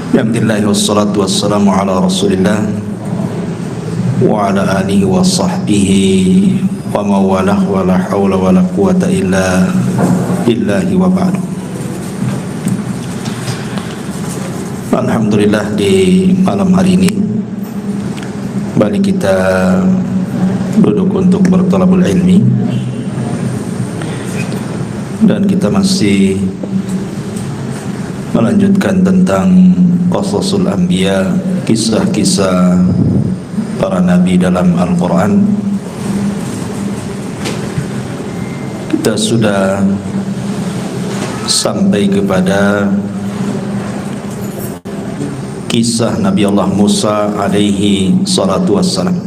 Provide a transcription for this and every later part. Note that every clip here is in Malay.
Alhamdulillah wassalatu wassalamu ala rasulillah wa ala alihi wa sahbihi wa mawalah wa la hawla wa la quwata illa billahi wa ba'du. Alhamdulillah, di malam hari ini kembali kita duduk untuk bertalabul ilmi, dan kita masih melanjutkan tentang qasasul anbiya, kisah-kisah para nabi dalam Al-Quran. Kita sudah sampai kepada kisah Nabi Allah Musa alaihi salatu wassalam.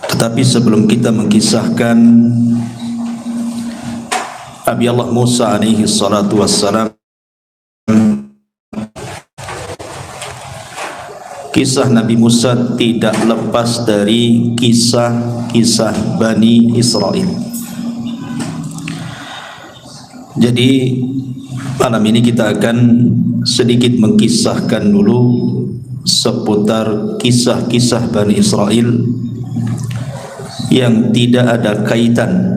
Tetapi sebelum kita mengkisahkan Nabi Allah Musa alaihi salatu wassalam, kisah Nabi Musa tidak lepas dari kisah-kisah Bani Israel. Jadi malam ini kita akan sedikit mengkisahkan dulu seputar kisah-kisah Bani Israel yang tidak ada kaitan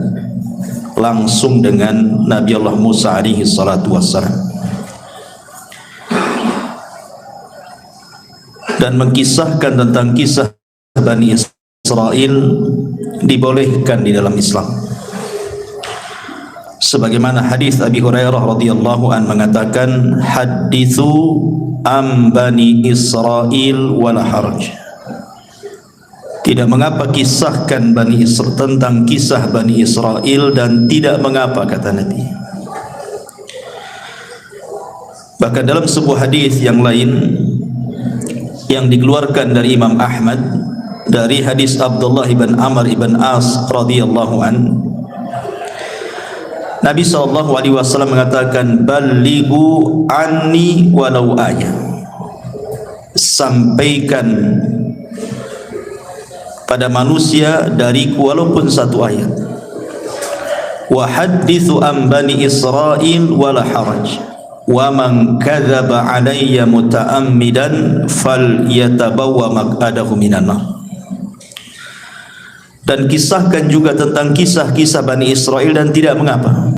langsung dengan Nabi Allah Musa alaihi salatu wassalam, dan mengkisahkan tentang kisah Bani Israel dibolehkan di dalam Islam. Sebagaimana hadis Abi Hurairah radhiyallahu an mengatakan, hadithu am Bani Israel wala haraj. Tidak mengapa kisahkan Bani Israel, tentang kisah Bani Israel, dan tidak mengapa, kata Nabi. Bahkan dalam sebuah hadis yang lain yang dikeluarkan dari Imam Ahmad dari hadis Abdullah ibn Amr ibn As radhiyallahu an, Nabi SAW mengatakan, balighu anni walau ayat. Sampaikan pada manusia dariku walaupun satu ayat. Wa hadithu an Bani Israel wala haraj. Wa man kadzaba alayya muta'ammidan falyatabawwa maq'adahu minan nar. Dan kisahkan juga tentang kisah-kisah Bani Israel, dan tidak mengapa.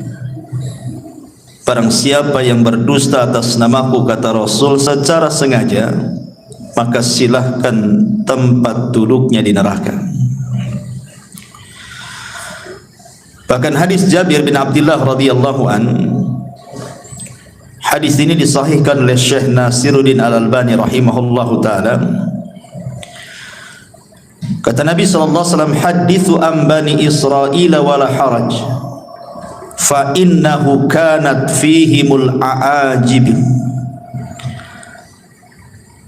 Barang siapa yang berdusta atas namaku, kata Rasul, secara sengaja, maka silahkan tempat duduknya di neraka. Bahkan hadis Jabir bin Abdullah radhiyallahu an, hadis ini disahihkan oleh Syekh Nasiruddin Al-Albani rahimahullahu taala. Kata Nabi sallallahu alaihi wasallam, hadithu an Bani Israel wala haraj, fa innahu kanat fihimul a'ajib.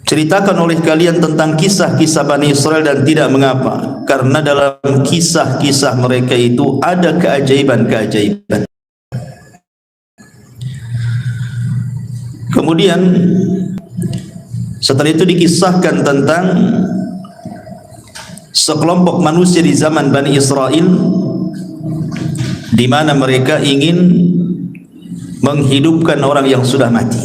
Ceritakan oleh kalian tentang kisah-kisah Bani Israel, dan tidak mengapa, karena dalam kisah-kisah mereka itu ada keajaiban-keajaiban. Kemudian setelah itu dikisahkan tentang sekelompok manusia di zaman Bani Israel, di mana mereka ingin menghidupkan orang yang sudah mati.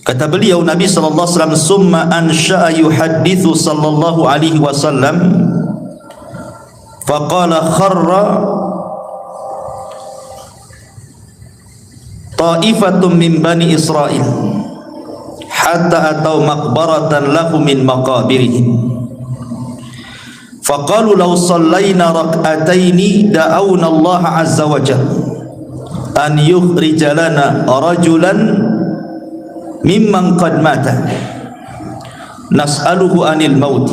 Kata beliau, Nabi sallallahu alaihi wasallam, summa ansha'a yuhaddithu sallallahu alaihi wasallam faqala kharra ta'ifatun min Bani Israel hatta atau maqbaratan lahu min maqabirihim faqalu law sallayna rak'ataini da'awna Allah azza wa jalla an yukhrija lana rajulan mimman qad mata nas'aluhu anil maut.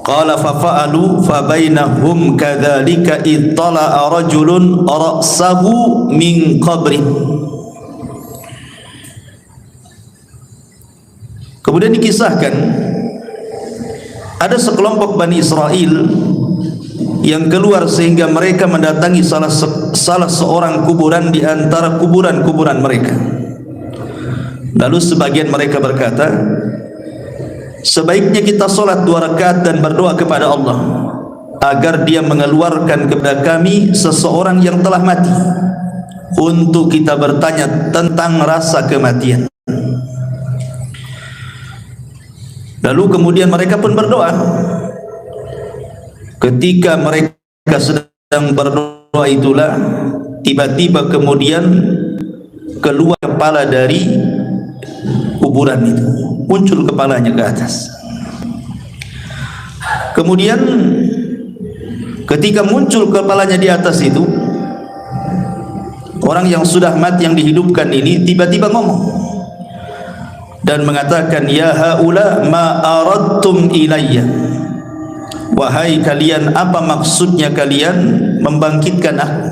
Qala fa fa'alu fa bainahum kadzalika ittala'a rajulun ra'sahu min qabri. Kemudian dikisahkan ada sekelompok Bani Israel yang keluar sehingga mereka mendatangi salah seorang kuburan di antara kuburan-kuburan mereka. Lalu sebagian mereka berkata, sebaiknya kita solat 2 rakaat dan berdoa kepada Allah agar dia mengeluarkan kepada kami seseorang yang telah mati. untuk kita bertanya tentang rasa kematian. Lalu kemudian mereka pun berdoa. Ketika mereka sedang berdoa itulah tiba-tiba kemudian keluar kepala dari kuburan itu, muncul kepalanya ke atas. Kemudian ketika muncul kepalanya di atas itu, orang yang sudah mati yang dihidupkan ini tiba-tiba ngomong dan mengatakan, ya haula ma aradtum ilayya, wahai kalian, apa maksudnya kalian membangkitkan aku?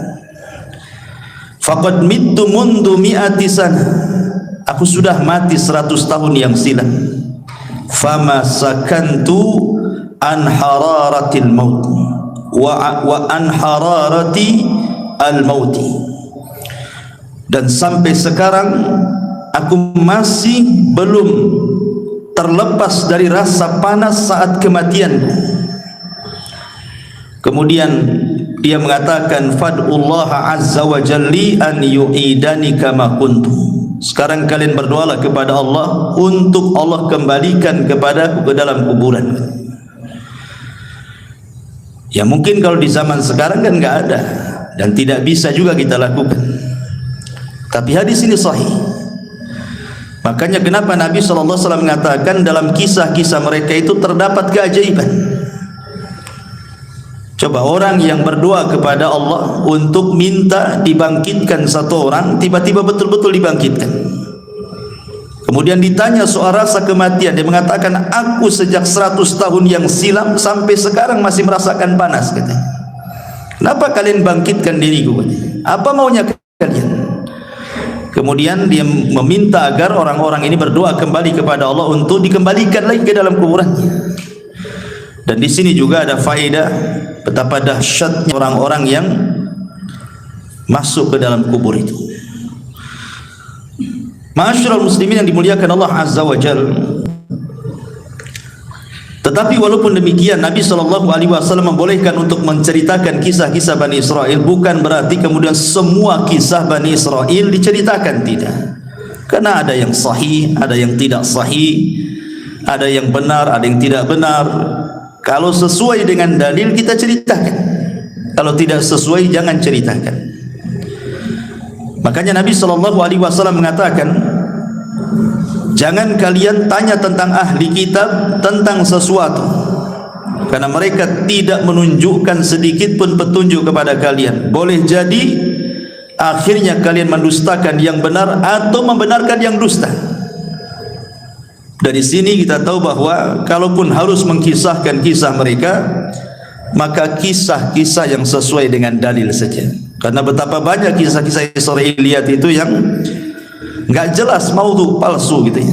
Faqad mittu mundu mi'ati sana, aku sudah mati 100 tahun yang silam. Fama sakantu an hararatil maut wa an hararati al mauti, dan sampai sekarang aku masih belum terlepas dari rasa panas saat kematianku. Kemudian dia mengatakan, fad'ullah azza wa jalli an yu'idani kama kuntu, sekarang kalian berdoalah kepada Allah untuk Allah kembalikan kepadaku ke dalam kuburan. Ya mungkin kalau di zaman sekarang kan nggak ada dan tidak bisa juga kita lakukan, tapi hadis ini sahih. Makanya kenapa Nabi SAW mengatakan dalam kisah-kisah mereka itu terdapat keajaiban. Coba orang yang berdoa kepada Allah untuk minta dibangkitkan satu orang, tiba-tiba betul-betul dibangkitkan. Kemudian ditanya soal rasa kematian, dia mengatakan, aku sejak 100 tahun yang silam sampai sekarang masih merasakan panas, katanya. Kenapa kalian bangkitkan diriku? Apa maunya kalian? Kemudian dia meminta agar orang-orang ini berdoa kembali kepada Allah untuk dikembalikan lagi ke dalam kuburannya. Dan di sini juga ada faedah betapa dahsyatnya orang-orang yang masuk ke dalam kubur itu. Ma'asyiral muslimin yang dimuliakan Allah Azza wa Jalla. Tetapi walaupun demikian, Nabi SAW membolehkan untuk menceritakan kisah-kisah Bani Israel, bukan berarti kemudian semua kisah Bani Israel diceritakan, tidak. Karena ada yang sahih, ada yang tidak sahih, ada yang benar, ada yang tidak benar. Kalau sesuai dengan dalil kita ceritakan, kalau tidak sesuai jangan ceritakan. Makanya Nabi SAW mengatakan, jangan kalian tanya tentang ahli kitab tentang sesuatu, karena mereka tidak menunjukkan sedikit pun petunjuk kepada kalian. Boleh jadi akhirnya kalian mendustakan yang benar atau membenarkan yang dusta. Dari sini kita tahu bahwa kalaupun harus mengkisahkan kisah mereka, maka kisah-kisah yang sesuai dengan dalil saja. Karena betapa banyak kisah-kisah Israiliyat itu yang nggak jelas, maudhu, palsu gitu ya.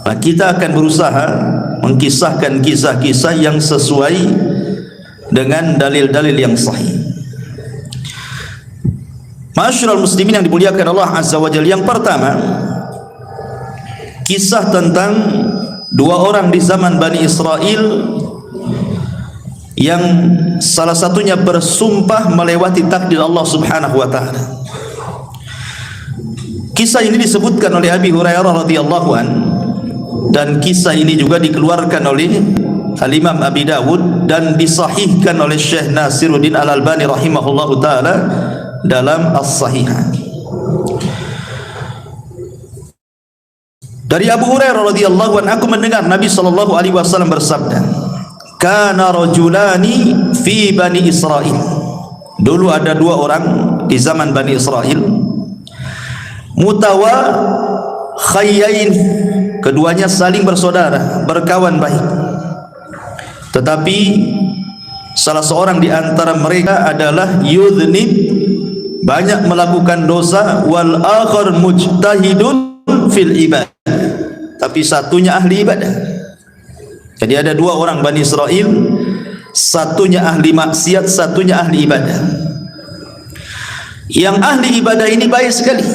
Nah, kita akan berusaha mengkisahkan kisah-kisah yang sesuai dengan dalil-dalil yang sahih. Ma'asyiral muslimin yang dimuliakan Allah Azza wa Jalla, yang pertama kisah tentang dua orang di zaman Bani Israel yang salah satunya bersumpah melewati takdir Allah Subhanahu wa taala. Kisah ini disebutkan oleh Abi Hurairah radhiyallahu an, dan kisah ini juga dikeluarkan oleh Al-Imam Abi Dawud dan disahihkan oleh Syekh Nasiruddin Al-Albani rahimahullahu taala dalam As-Sahihah. Dari Abu Hurairah radhiyallahu an, aku mendengar Nabi sallallahu alaihi wasallam bersabda, kana rajulani fi Bani Israil. Dulu ada dua orang di zaman Bani Israel, mutawakhayyain, keduanya saling bersaudara, berkawan baik. Tetapi salah seorang di antara mereka adalah yudhnib, banyak melakukan dosa, wal akhar mujtahidun fil ibadah, tapi satunya ahli ibadah. Jadi ada dua orang Bani Israel, satunya ahli maksiat, satunya ahli ibadah. Yang ahli ibadah ini baik sekali.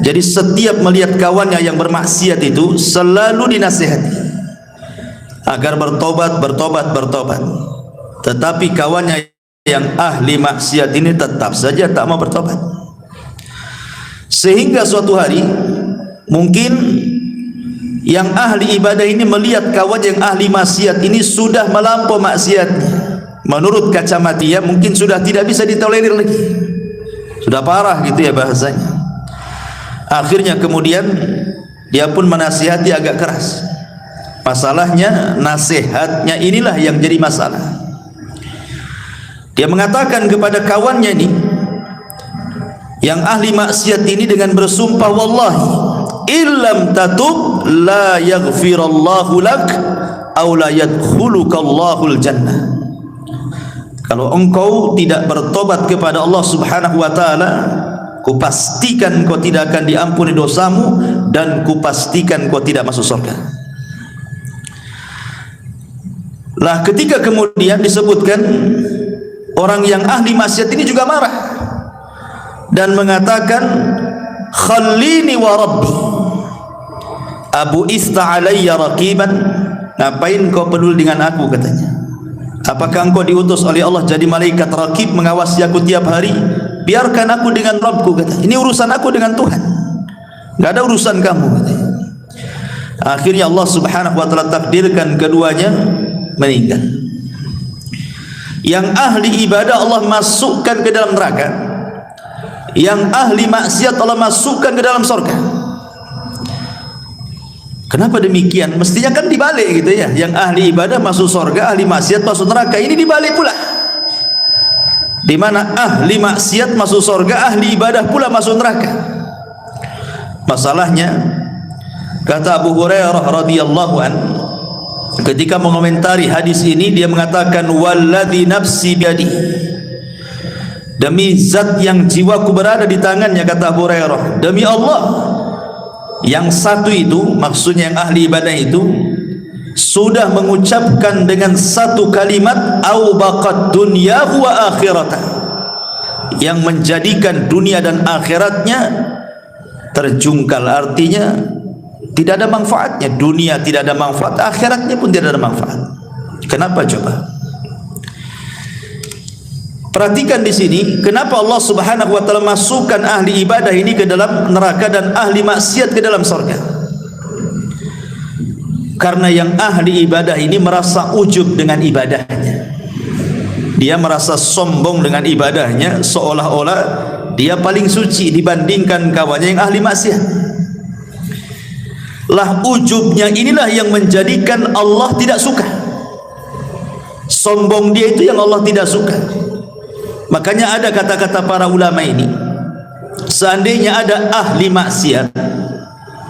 Jadi setiap melihat kawannya yang bermaksiat itu selalu dinasihati agar bertobat. Tetapi kawannya yang ahli maksiat ini tetap saja tak mau bertobat. Sehingga suatu hari mungkin yang ahli ibadah ini melihat kawan yang ahli maksiat ini sudah melampau maksiatnya. Menurut kacamata dia mungkin sudah tidak bisa ditolerir lagi, sudah parah gitu ya bahasanya. Akhirnya kemudian dia pun menasihati agak keras. Masalahnya nasihatnya inilah yang jadi masalah. Dia mengatakan kepada kawannya ini yang ahli maksiat ini dengan bersumpah, wallahi illam tatub la yaghfirallahu lak aw la yadkhulukallahul jannah. Kalau engkau tidak bertobat kepada Allah Subhanahu wa taala, kupastikan kau tidak akan diampuni dosamu dan kupastikan kau tidak masuk surga. Lah ketika kemudian disebutkan, orang yang ahli maksiat ini juga marah dan mengatakan, khallini wa rabbi abu ista alayya raqiban, ngapain kau peduli dengan aku, katanya. Apakah engkau diutus oleh Allah jadi malaikat raqib mengawasi aku tiap hari? Biarkan aku dengan Rabbku, kata. Ini urusan aku dengan Tuhan, enggak ada urusan kamu, kata. Akhirnya Allah Subhanahu wa taala takdirkan keduanya meninggal. Yang ahli ibadah Allah masukkan ke dalam neraka, yang ahli maksiat Allah masukkan ke dalam surga. Kenapa demikian? Mestinya kan dibalik gitu ya. Yang ahli ibadah masuk surga, ahli maksiat masuk neraka. Ini dibalik pula. Di mana ahli maksiat masuk surga, ahli ibadah pula masuk neraka. Masalahnya, kata Abu Hurairah radhiyallahu an, ketika mengomentari hadis ini, dia mengatakan, walladzi nafsi biadi, demi zat yang jiwaku berada di tangannya, kata Abu Hurairah, demi Allah, yang satu itu, maksudnya yang ahli ibadah itu, sudah mengucapkan dengan satu kalimat, au baqad dunyahu wa akhirata, yang menjadikan dunia dan akhiratnya terjungkal. Artinya tidak ada manfaatnya. Dunia tidak ada manfaat, akhiratnya pun tidak ada manfaat. Kenapa coba? Perhatikan di sini, kenapa Allah Subhanahu wa taala masukkan ahli ibadah ini ke dalam neraka dan ahli maksiat ke dalam surga? Karena yang ahli ibadah ini merasa ujub dengan ibadahnya. Dia merasa sombong dengan ibadahnya, seolah-olah dia paling suci dibandingkan kawannya yang ahli maksiat. Lah ujubnya inilah yang menjadikan Allah tidak suka. Sombong dia itu yang Allah tidak suka. Makanya ada kata-kata para ulama ini, seandainya ada ahli maksiat,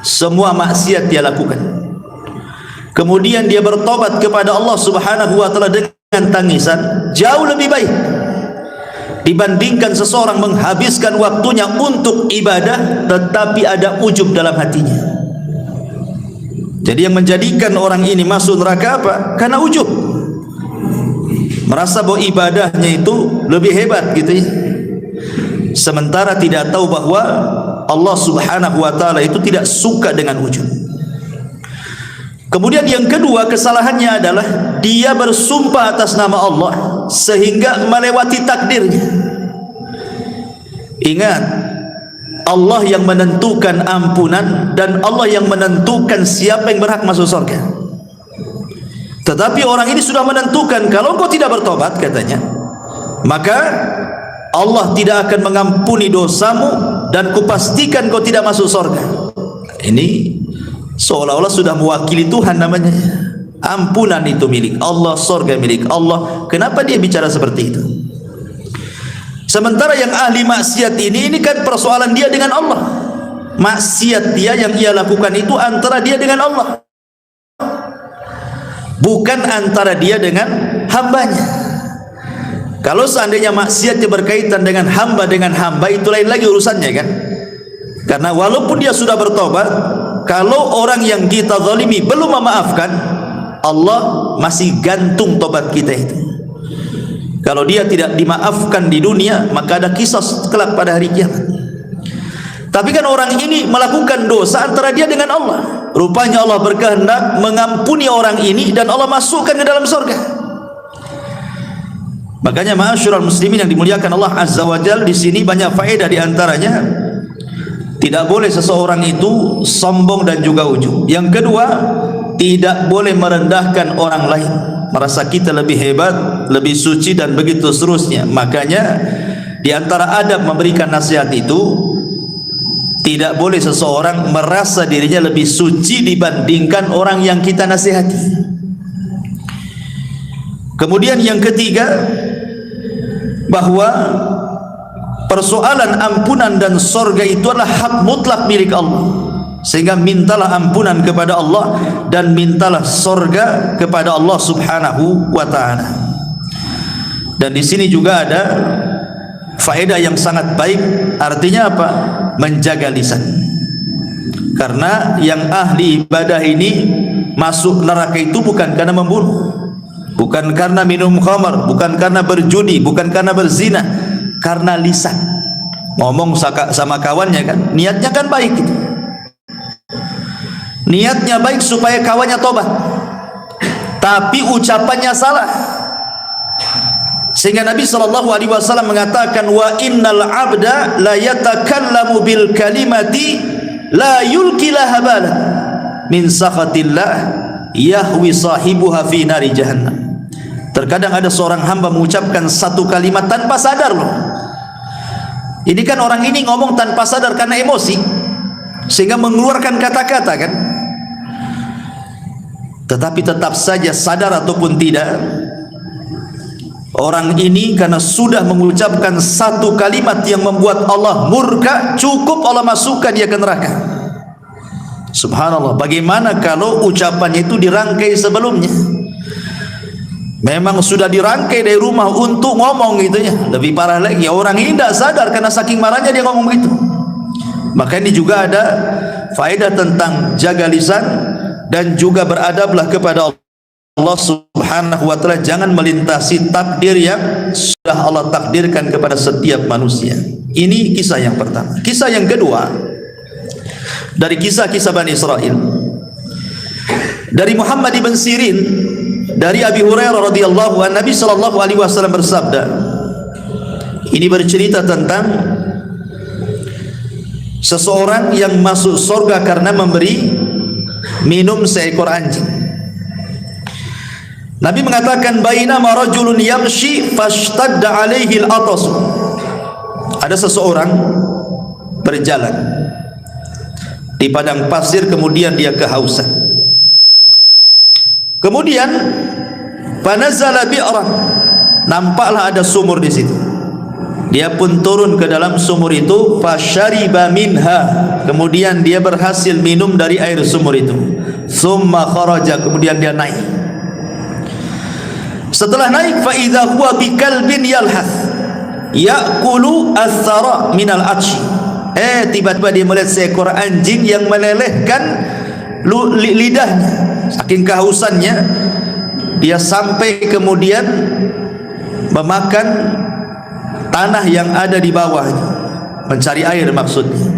semua maksiat dia lakukan, kemudian dia bertobat kepada Allah Subhanahu wa taala dengan tangisan, jauh lebih baik dibandingkan seseorang menghabiskan waktunya untuk ibadah tetapi ada ujub dalam hatinya. Jadi yang menjadikan orang ini masuk neraka apa? Karena ujub, merasa bahwa ibadahnya itu lebih hebat gitu ya. Sementara tidak tahu bahwa Allah Subhanahu wa taala itu tidak suka dengan ujub. Kemudian yang kedua kesalahannya adalah dia bersumpah atas nama Allah sehingga melewati takdirnya. Ingat, Allah yang menentukan ampunan dan Allah yang menentukan siapa yang berhak masuk surga. Tetapi orang ini sudah menentukan, kalau kau tidak bertobat, katanya, maka Allah tidak akan mengampuni dosamu dan kupastikan kau tidak masuk surga. Ini seolah-olah sudah mewakili Tuhan namanya. Ampunan itu milik Allah, surga milik Allah. Kenapa dia bicara seperti itu? Sementara yang ahli maksiat ini kan persoalan dia dengan Allah. Maksiat dia yang ia lakukan itu antara dia dengan Allah, bukan antara dia dengan hambanya. Kalau seandainya maksiatnya berkaitan dengan hamba itu lain lagi urusannya kan. Karena walaupun dia sudah bertobat, kalau orang yang kita zalimi belum memaafkan, Allah masih gantung tobat kita itu. Kalau dia tidak dimaafkan di dunia, maka ada kisah kelak pada hari kiamat. Tapi kan orang ini melakukan dosa antara dia dengan Allah. Rupanya Allah berkehendak mengampuni orang ini dan Allah masukkan ke dalam surga. Makanya ma'asyiral muslimin yang dimuliakan Allah Azza wa Jalla, di sini banyak faedah, di antaranya Tidak boleh seseorang itu sombong dan juga ujub. Yang kedua, tidak boleh merendahkan orang lain, merasa kita lebih hebat, lebih suci dan begitu seterusnya. Makanya di antara adab memberikan nasihat itu, tidak boleh seseorang merasa dirinya lebih suci dibandingkan orang yang kita nasihati. Kemudian yang ketiga, bahwa persoalan ampunan dan sorga itu adalah hak mutlak milik Allah. Sehingga mintalah ampunan kepada Allah dan mintalah sorga kepada Allah Subhanahu wa ta'ala. Dan di sini juga ada faedah yang sangat baik. Artinya apa? Menjaga lisan. Karena yang ahli ibadah ini masuk neraka itu bukan karena membunuh, bukan karena minum khamar, bukan karena berjudi, bukan karena berzina, karena lisan. Ngomong sama kawannya kan, niatnya kan baik gitu. Niatnya baik supaya kawannya tobat, tapi ucapannya salah. Sehingga Nabi SAW mengatakan, wa innal abda la yatakallamu bil kalimati la yulki laha balan min sakhatillah yahwi sahibuha fi nari jahannam. Terkadang ada seorang hamba mengucapkan satu kalimat tanpa sadar loh. Ini kan orang ini ngomong tanpa sadar karena emosi, sehingga mengeluarkan kata-kata kan. Tetapi tetap saja sadar ataupun tidak, orang ini karena sudah mengucapkan satu kalimat yang membuat Allah murka, cukup Allah masukkan dia ke neraka. Subhanallah. Bagaimana kalau ucapannya itu dirangkai sebelumnya? Memang sudah dirangkai dari rumah untuk ngomong gitu ya. Lebih parah lagi, orang ini tidak sadar karena saking marahnya dia ngomong begitu. Maka ini juga ada faedah tentang jaga lisan dan juga beradablah kepada Allah Subhanahu wa ta'ala. Jangan melintasi takdir yang sudah Allah takdirkan kepada setiap manusia. Ini kisah yang pertama. Kisah yang kedua, dari kisah-kisah Bani Israel, dari Muhammad ibn Sirin, dari Abi Hurairah radhiyallahu anhu, Nabi sallallahu alaihi wasallam bersabda. Ini bercerita tentang seseorang yang masuk surga karena memberi minum seekor anjing. Nabi mengatakan, bainama rajulun yamshi fashtadda alaihi al-atas. Ada seseorang berjalan di padang pasir, kemudian dia kehausan. Kemudian panazala bi'ran, nampaklah ada sumur di situ. Dia pun turun ke dalam sumur itu, fasyariba minha, kemudian dia berhasil minum dari air sumur itu. Summa kharaja, kemudian dia naik. Setelah naik, fa idza huwa bikalbin yalhath ya'kulu athara minal atshi. Tiba-tiba dia melihat seekor anjing yang melelehkan lidahnya saking kehausannya. Dia sampai kemudian memakan tanah yang ada di bawahnya, mencari air maksudnya.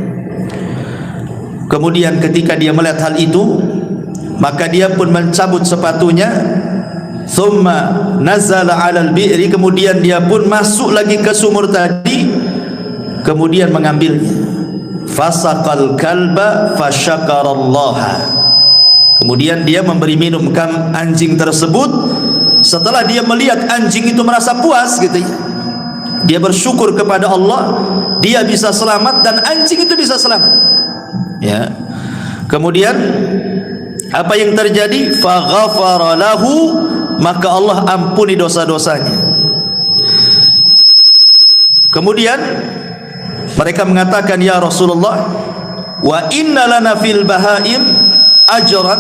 Kemudian ketika dia melihat hal itu, maka dia pun mencabut sepatunya. Thumma nazala 'alal bi'ri, kemudian dia pun masuk lagi ke sumur tadi, kemudian mengambilnya. Fasaqal kalba fasyakarallaha, kemudian dia memberi minum anjing tersebut. Setelah dia melihat anjing itu merasa puas gitu ya, dia bersyukur kepada Allah, dia bisa selamat dan anjing itu bisa selamat ya. Kemudian apa yang terjadi? Faghafara lahu, maka Allah ampuni dosa-dosanya. Kemudian mereka mengatakan, ya Rasulullah, wa inna lana fil bahaim ajran.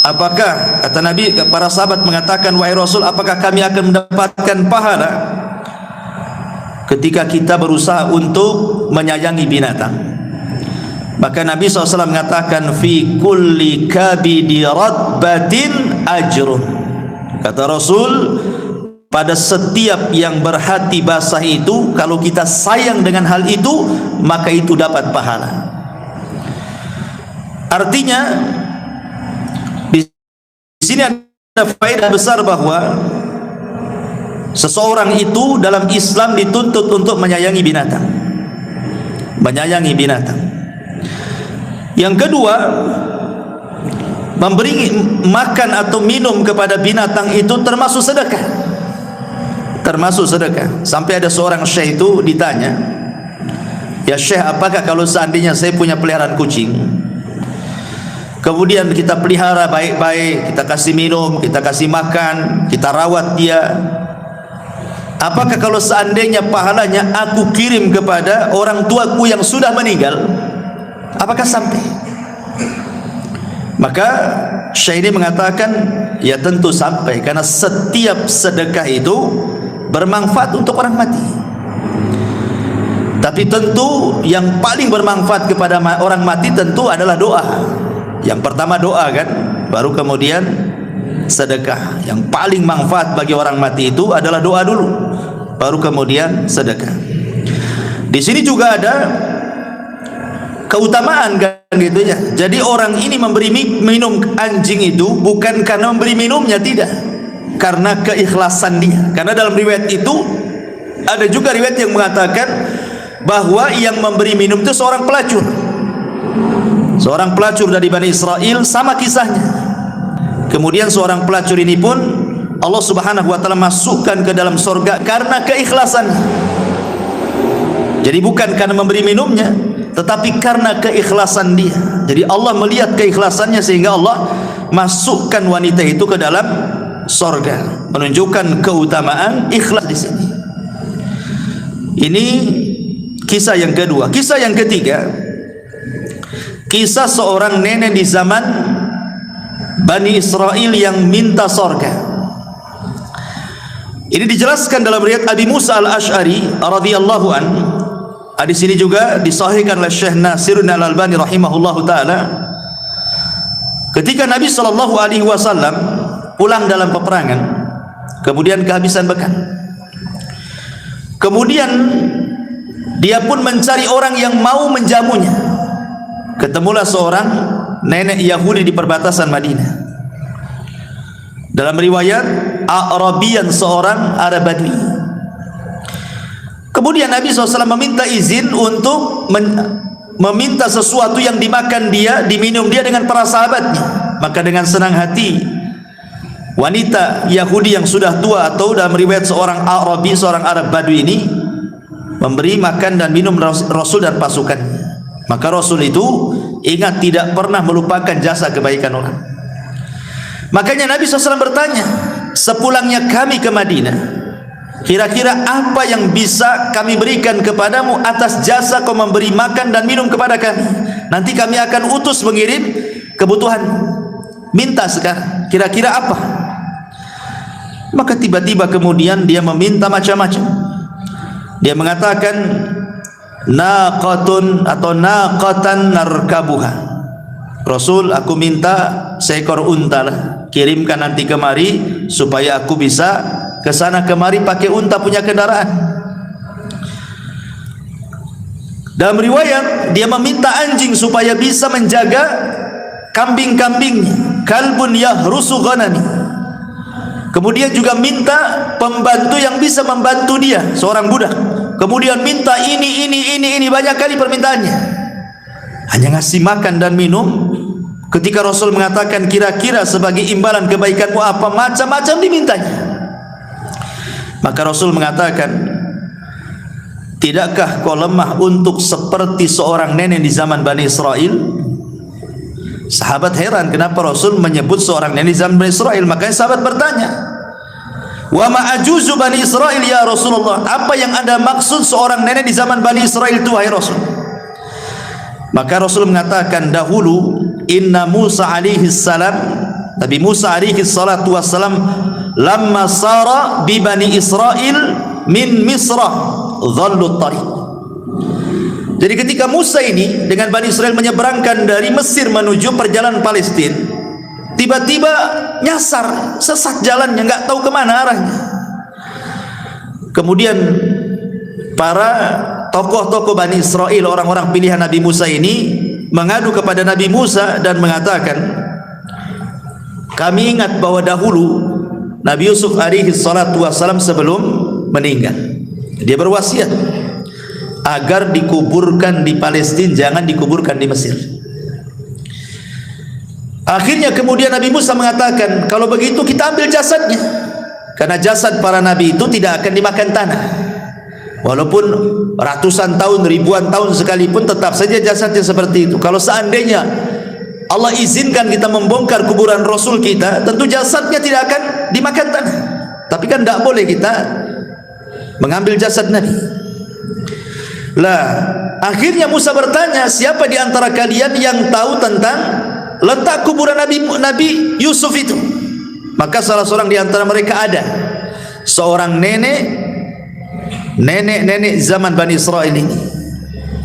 Apakah, kata Nabi, para sahabat mengatakan, wahai Rasul, apakah kami akan mendapatkan pahala ketika kita berusaha untuk menyayangi binatang? Maka Nabi SAW mengatakan, fi kulli kabidi ratbatin ajrun. Kata Rasul, pada setiap yang berhati basah itu, kalau kita sayang dengan hal itu, maka itu dapat pahala. Artinya di sini ada faedah besar bahwa seseorang itu dalam Islam dituntut untuk menyayangi binatang. menyayangi binatang. Yang kedua, memberi makan atau minum kepada binatang itu termasuk sedekah. Termasuk sedekah. Sampai ada seorang syekh itu ditanya, "Ya syekh, apakah kalau seandainya saya punya peliharaan kucing, kemudian kita pelihara baik-baik, kita kasih minum, kita kasih makan, kita rawat dia, apakah kalau seandainya pahalanya aku kirim kepada orang tuaku yang sudah meninggal, apakah sampai?" Maka syekh ini mengatakan, ya tentu sampai, karena setiap sedekah itu bermanfaat untuk orang mati. Tapi tentu yang paling bermanfaat kepada orang mati tentu adalah doa. Yang pertama doa kan, baru kemudian sedekah. Yang paling manfaat bagi orang mati itu adalah doa dulu, baru kemudian sedekah. Di sini juga ada keutamaan kan gitu ya. Jadi orang ini memberi minum anjing itu bukan karena memberi minumnya, tidak, karena keikhlasan dia. Karena dalam riwayat itu ada juga riwayat yang mengatakan bahwa yang memberi minum itu seorang pelacur. Seorang pelacur dari Bani Israel, sama kisahnya. Kemudian seorang pelacur ini pun Allah Subhanahu wa taala masukkan ke dalam surga karena keikhlasan. Jadi bukan karena memberi minumnya, tetapi karena keikhlasan dia. Jadi Allah melihat keikhlasannya sehingga Allah masukkan wanita itu ke dalam surga, menunjukkan keutamaan ikhlas di sini. Ini kisah yang kedua. Kisah yang ketiga, kisah seorang nenek di zaman Bani Israel yang minta surga. Ini dijelaskan dalam riwayat Abi Musa al-Ash'ari radhiyallahu an. Hadis ini juga disahihkan oleh Syekh Nasiruddin Al-Albani rahimahullahu taala. Ketika Nabi sallallahu alaihi wasallam pulang dalam peperangan, kemudian kehabisan bekal. Kemudian dia pun mencari orang yang mau menjamunya. Ketemulah seorang nenek Yahudi di perbatasan Madinah. Dalam riwayat Arabian, seorang Arab Badui. Kemudian Nabi SAW meminta izin untuk meminta sesuatu yang dimakan dia, diminum dia dengan para sahabatnya. Maka dengan senang hati wanita Yahudi yang sudah tua, atau dalam riwayat seorang Arabi, seorang Arab Badui ini, memberi makan dan minum Rasul dan pasukannya. Maka Rasul itu ingat tidak pernah melupakan jasa kebaikan orang. Makanya Nabi SAW bertanya, sepulangnya kami ke Madinah, kira-kira apa yang bisa kami berikan kepadamu atas jasa kau memberi makan dan minum kepada kami? Nanti kami akan utus mengirim kebutuhan. Minta sekarang, kira-kira apa? Maka tiba-tiba kemudian dia meminta macam-macam. Dia mengatakan, naqatun atau naqatan narkabuha. Rasul, aku minta seekor unta lah, kirimkan nanti kemari supaya aku bisa ke sana kemari pakai unta punya kendaraan. Dalam riwayat dia meminta anjing supaya bisa menjaga kambing-kambingnya, kalbun yahrusu ghanami. Kemudian juga minta pembantu yang bisa membantu dia, seorang budak. Kemudian minta ini banyak kali permintaannya. Hanya ngasih makan dan minum. Ketika Rasul mengatakan kira-kira sebagai imbalan kebaikanmu apa, macam-macam dimintanya. Maka Rasul mengatakan, tidakkah kau lemah untuk seperti seorang nenek di zaman Bani Israel? Sahabat heran kenapa Rasul menyebut seorang nenek di zaman Bani Israel. Makanya sahabat bertanya, wa ma'ajuzu Bani Israel ya Rasulullah, apa yang Anda maksud seorang nenek di zaman Bani Israel itu wahai Rasul? Maka Rasul mengatakan, dahulu inna Musa alaihi salam, Nabi Musa alaihi salatu wassalam, lamma sara bi Bani Israel min Misra dhallu tariq. Jadi ketika Musa ini dengan Bani Israel menyeberangkan dari Mesir menuju perjalanan Palestina, tiba-tiba nyasar, sesat jalannya, nggak tahu kemana arahnya. Kemudian para tokoh-tokoh Bani Israel, orang-orang pilihan Nabi Musa ini mengadu kepada Nabi Musa dan mengatakan, kami ingat bahwa dahulu Nabi Yusuf alaihi salatu wassalam sebelum meninggal, dia berwasiat, agar dikuburkan di Palestina, jangan dikuburkan di Mesir. Akhirnya kemudian Nabi Musa mengatakan, kalau begitu kita ambil jasadnya, karena jasad para nabi itu tidak akan dimakan tanah. Walaupun ratusan tahun, ribuan tahun sekalipun, tetap saja jasadnya seperti itu. Kalau seandainya Allah izinkan kita membongkar kuburan Rasul kita, tentu jasadnya tidak akan dimakan tanah. Tapi kan tidak boleh kita mengambil jasad Nabi. Lah, akhirnya Musa bertanya, siapa di antara kalian yang tahu tentang letak kuburan Nabi Yusuf itu? Maka salah seorang di antara mereka ada seorang nenek zaman Bani Israel ini.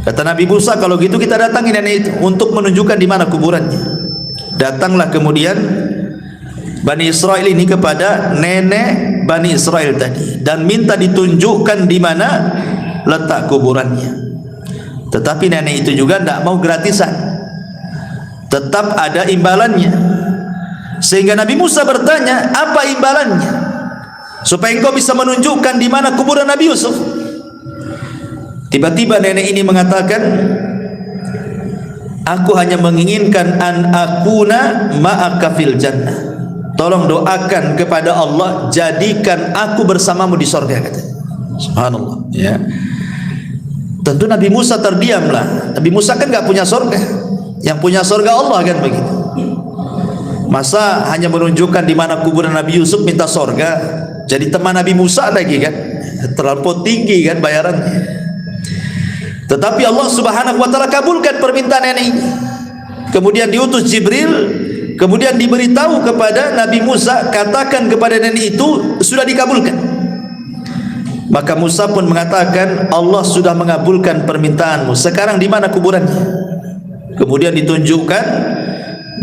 Kata Nabi Musa, kalau gitu kita datangi nenek itu untuk menunjukkan di mana kuburannya. Datanglah kemudian Bani Israel ini kepada nenek Bani Israel tadi dan minta ditunjukkan di mana letak kuburannya. Tetapi nenek itu juga tidak mau gratisan, tetap ada imbalannya. Sehingga Nabi Musa bertanya, apa imbalannya supaya engkau bisa menunjukkan di mana kuburan Nabi Yusuf? Tiba-tiba nenek ini mengatakan, aku hanya menginginkan an akuna ma'aka fil jannah. Tolong doakan kepada Allah, jadikan aku bersamamu di surga, kata. Subhanallah, ya. Tentu Nabi Musa terdiamlah. Nabi Musa kan enggak punya surga. Yang punya surga Allah, kan begitu. Masa hanya menunjukkan di mana kuburan Nabi Yusuf minta surga? Jadi teman Nabi Musa lagi, kan? Terlalu tinggi kan bayarannya. Tetapi Allah Subhanahu wa taala kabulkan permintaan nenek ini. Kemudian diutus Jibril, kemudian diberitahu kepada Nabi Musa, katakan kepada nenek itu sudah dikabulkan. Maka Musa pun mengatakan, Allah sudah mengabulkan permintaanmu. Sekarang di mana kuburannya? Kemudian ditunjukkan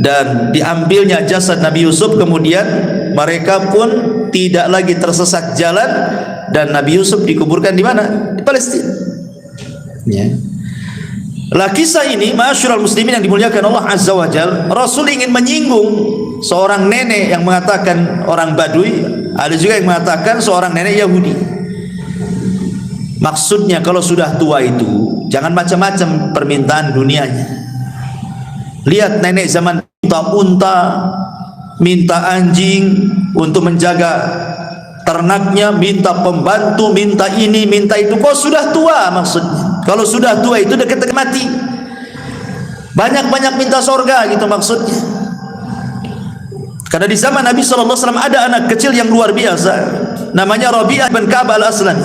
dan diambilnya jasad Nabi Yusuf. Kemudian mereka pun tidak lagi tersesat jalan dan Nabi Yusuf dikuburkan di mana? Di Palestina. Ya. Lah kisah ini, ma'asyiral muslimin yang dimuliakan Allah Azza wa Jalla, Rasul ingin menyinggung seorang nenek yang mengatakan orang Badui, ada juga yang mengatakan seorang nenek Yahudi. Maksudnya kalau sudah tua itu jangan macam-macam permintaan dunianya. Lihat nenek zaman minta unta, minta anjing untuk menjaga ternaknya, minta pembantu, minta ini, minta itu. Kok sudah tua maksudnya? Kalau sudah tua itu dekat mati. Banyak-banyak minta surga gitu maksudnya. Karena di zaman Nabi sallallahu alaihi wasallam ada anak kecil yang luar biasa, namanya Rabi'ah ibn Ka'ab al-Aslami.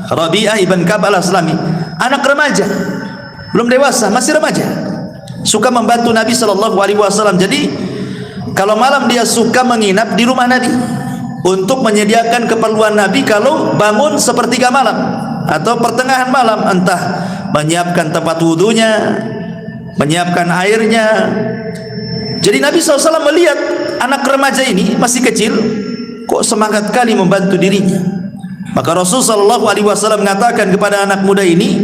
Rabi'ah ibn Ka'ab al-Aslami, anak remaja, belum dewasa, masih remaja. Suka membantu Nabi sallallahu alaihi wasallam. Jadi kalau malam dia suka menginap di rumah Nabi untuk menyediakan keperluan Nabi kalau bangun sepertiga malam atau pertengahan malam, entah menyiapkan tempat wudunya, menyiapkan airnya. Jadi Nabi SAW melihat anak remaja ini masih kecil, kok semangat kali membantu dirinya. Maka Rasul SAW mengatakan kepada anak muda ini,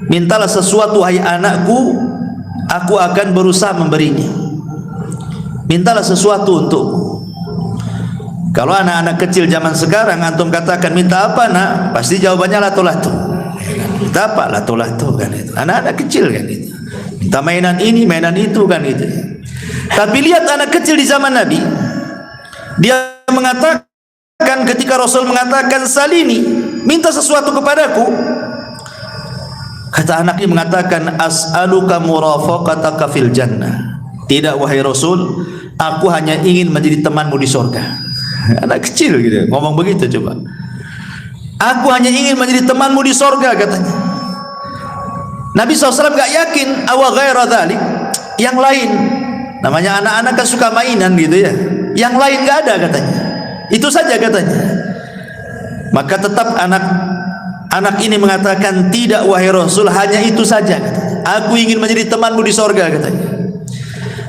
mintalah sesuatu hai anakku, aku akan berusaha memberinya. Mintalah sesuatu untukku. Kalau anak-anak kecil zaman sekarang antum katakan minta apa nak, pasti jawabannya lato-lato. Minta apa? Lato-lato kan itu. Anak-anak kecil kan itu. Minta mainan ini, mainan itu kan itu. Tapi lihat anak kecil di zaman Nabi, dia mengatakan ketika Rasul mengatakan salini, minta sesuatu kepadaku. Kata anak ini mengatakan as'aluka murafaqataka fil jannah. Tidak wahai Rasul, aku hanya ingin menjadi temanmu di surga. Anak kecil gitu ngomong begitu. Coba, aku hanya ingin menjadi temanmu di sorga, katanya. Nabi SAW gak yakin awa ghaira dhalik, yang lain, namanya anak-anak kan suka mainan gitu ya, yang lain gak ada katanya, itu saja katanya. Maka tetap anak ini mengatakan tidak wahai Rasul, hanya itu saja katanya. Aku ingin menjadi temanmu di sorga, katanya.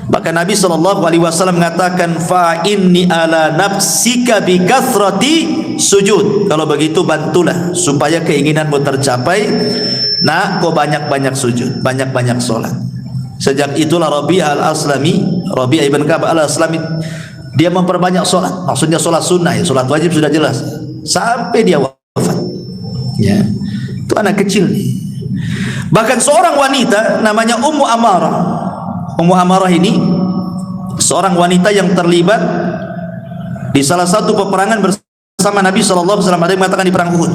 Maka Nabi SAW mengatakan, fa inni ala nafsika bi kathrati sujud. Kalau begitu bantulah supaya keinginanmu tercapai. Nah, kau banyak-banyak sujud, banyak-banyak solat. Sejak itulah Rabi'ah al-Aslami, Rabi'ah ibn Ka'ab al-Aslami, dia memperbanyak solat. Maksudnya solat sunnah, ya, solat wajib sudah jelas, sampai dia wafat. Ya, itu anak kecil nih. Bahkan seorang wanita namanya Ummu Amarah. Ummu Amarah ini seorang wanita yang terlibat di salah satu peperangan bersama Nabi SAW. Ada yang mengatakan di perang Uhud.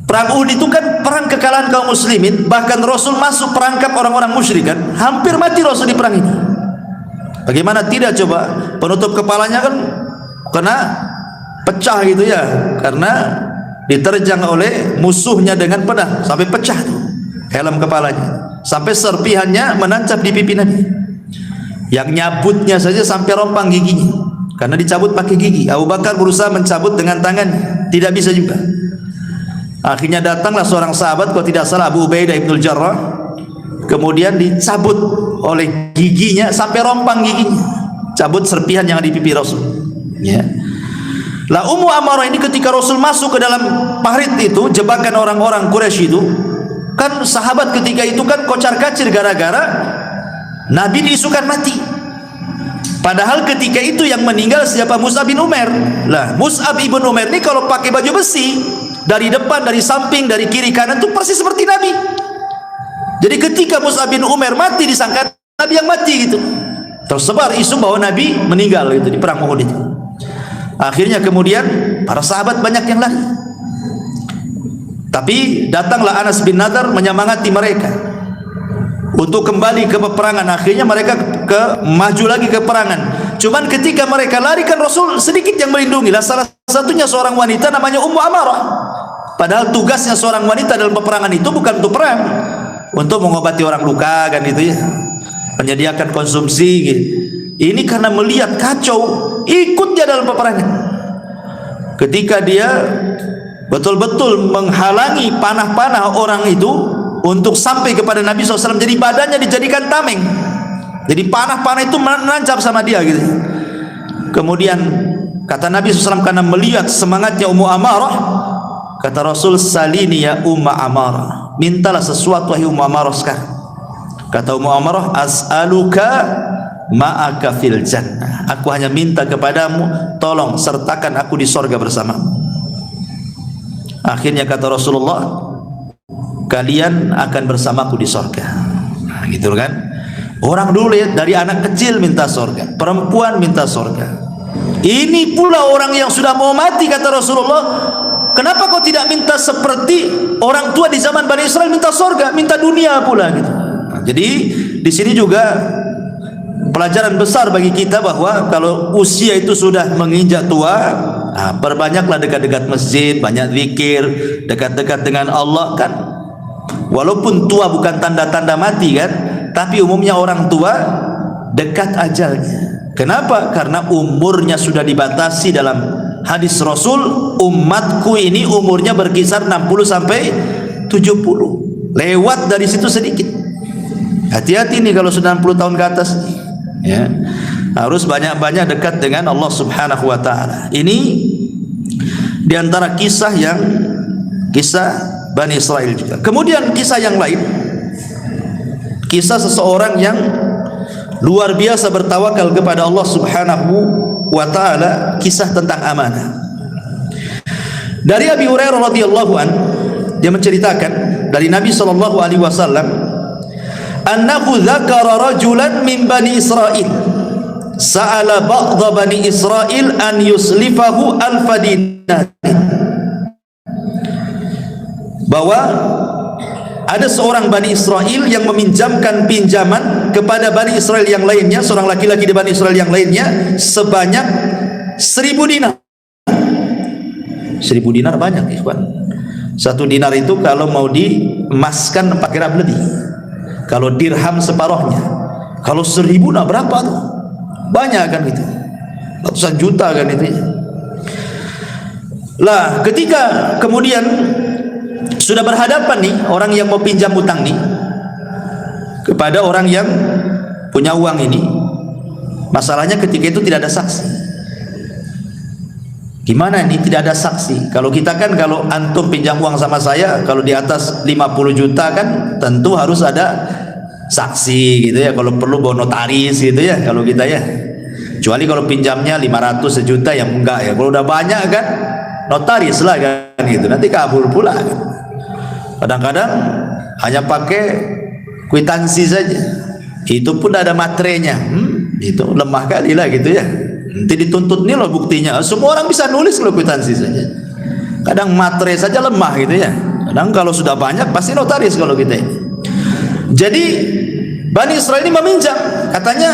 Perang Uhud itu kan perang kekalahan kaum muslimin. Bahkan Rasul masuk perangkap orang-orang musyrik kan. Hampir mati Rasul di perang ini. Bagaimana tidak coba, penutup kepalanya kan kena pecah gitu ya, karena diterjang oleh musuhnya dengan pedang sampai pecah tuh helm kepalanya, sampai serpihannya menancap di pipi Nabi. Yang nyabutnya saja sampai rompang giginya karena dicabut pakai gigi. Abu Bakar berusaha mencabut dengan tangan, tidak bisa juga. Akhirnya datanglah seorang sahabat, kalau tidak salah Abu Ubaidah ibnul Jarrah, kemudian dicabut oleh giginya sampai rompang giginya, cabut serpihan yang ada di pipi Rasul ya. Lah Ummu Amarah ini ketika Rasul masuk ke dalam parit itu, jebakan orang-orang Quraisy itu, kan sahabat ketika itu kan kocar-kacir gara-gara Nabi diisukan mati. Padahal ketika itu yang meninggal siapa? Mus'ab bin Umair. Lah Mus'ab bin Umair ini kalau pakai baju besi, dari depan, dari samping, dari kiri kanan itu persis seperti Nabi. Jadi ketika Mus'ab bin Umair mati, disangka Nabi yang mati gitu. Tersebar isu bahwa Nabi meninggal gitu di perang Uhud itu. Akhirnya kemudian para sahabat banyak yang lari. Tapi datanglah Anas bin Nadar menyemangati mereka untuk kembali ke peperangan. Akhirnya mereka maju lagi ke peperangan. Cuman ketika mereka lari kan Rasul sedikit yang melindungi. Lah salah satunya seorang wanita namanya Ummu Amarah. Padahal tugasnya seorang wanita dalam peperangan itu bukan untuk perang, untuk mengobati orang luka kan itu ya, menyediakan konsumsi gitu. Ini karena melihat kacau, ikut dia dalam peperangan. Ketika dia betul-betul menghalangi panah-panah orang itu untuk sampai kepada Nabi SAW, jadi badannya dijadikan tameng, jadi panah-panah itu menancap sama dia gitu. Kemudian kata Nabi SAW, karena melihat semangatnya Ummu Amarah, kata Rasul, salini ya Ummu Amarah, mintalah sesuatu wahai Ummu Amarah sekarang. Kata Ummu Amarah, as'aluka ma'aka fil jannah, aku hanya minta kepadamu, tolong sertakan aku di sorga bersamamu. Akhirnya kata Rasulullah, kalian akan bersamaku di sorga. Nah, gitu kan. Orang dulu ya, dari anak kecil minta sorga, perempuan minta sorga. Ini pula orang yang sudah mau mati, kata Rasulullah, kenapa kau tidak minta seperti orang tua di zaman Bani Israel minta sorga, minta dunia pula gitu. Nah, jadi di sini juga pelajaran besar bagi kita bahwa kalau usia itu sudah menginjak tua, nah, perbanyaklah dekat-dekat masjid, banyak zikir, dekat-dekat dengan Allah kan. Walaupun tua bukan tanda-tanda mati kan, tapi umumnya orang tua dekat ajalnya. Kenapa? Karena umurnya sudah dibatasi. Dalam hadis Rasul, umatku ini umurnya berkisar 60 sampai 70. Lewat dari situ sedikit. Hati-hati nih kalau sudah 60 tahun ke atas ya, harus banyak-banyak dekat dengan Allah Subhanahu wa taala. Ini diantara kisah Bani Israel juga. Kemudian kisah yang lain, kisah seseorang yang luar biasa bertawakal kepada Allah Subhanahu wa taala, kisah tentang amanah. Dari Abi Hurairah radhiyallahu an, dia menceritakan dari Nabi sallallahu alaihi wasallam, annahu dzakara rajulan min Bani Israil sa'ala ba'dha Bani Israil an yuslifahu alfa dinar, bahwa ada seorang Bani Israel yang meminjamkan pinjaman kepada Bani Israel yang lainnya, seorang laki-laki di Bani Israel yang lainnya, sebanyak 1000 dinar. 1000 dinar banyak ikhwan. 1 dinar itu kalau mau diemaskan pakai rab lebih, kalau dirham separohnya. Kalau 1000 nah berapa tuh? Banyak kan itu, ratusan juta kan itu. Lah ketika kemudian sudah berhadapan nih orang yang mau pinjam utang nih kepada orang yang punya uang ini, masalahnya ketika itu tidak ada saksi. Gimana ini tidak ada saksi? Kalau kita kan, kalau antum pinjam uang sama saya, kalau di atas 50 juta kan tentu harus ada saksi gitu ya, kalau perlu bawa notaris gitu ya kalau kita ya. Kecuali kalau pinjamnya 500 sejuta yang enggak ya. Kalau udah banyak kan notaris lah kan gitu, nanti kabur pula kan. Kadang-kadang hanya pakai kwitansi saja, itu pun ada materainya. Itu lemah kali lah gitu ya. Nanti dituntut nih loh buktinya. Semua orang bisa nulis kalau kwitansi saja. Kadang materai saja lemah gitu ya. Kadang kalau sudah banyak pasti notaris kalau kita ini. Jadi Bani Israil ini meminjam, katanya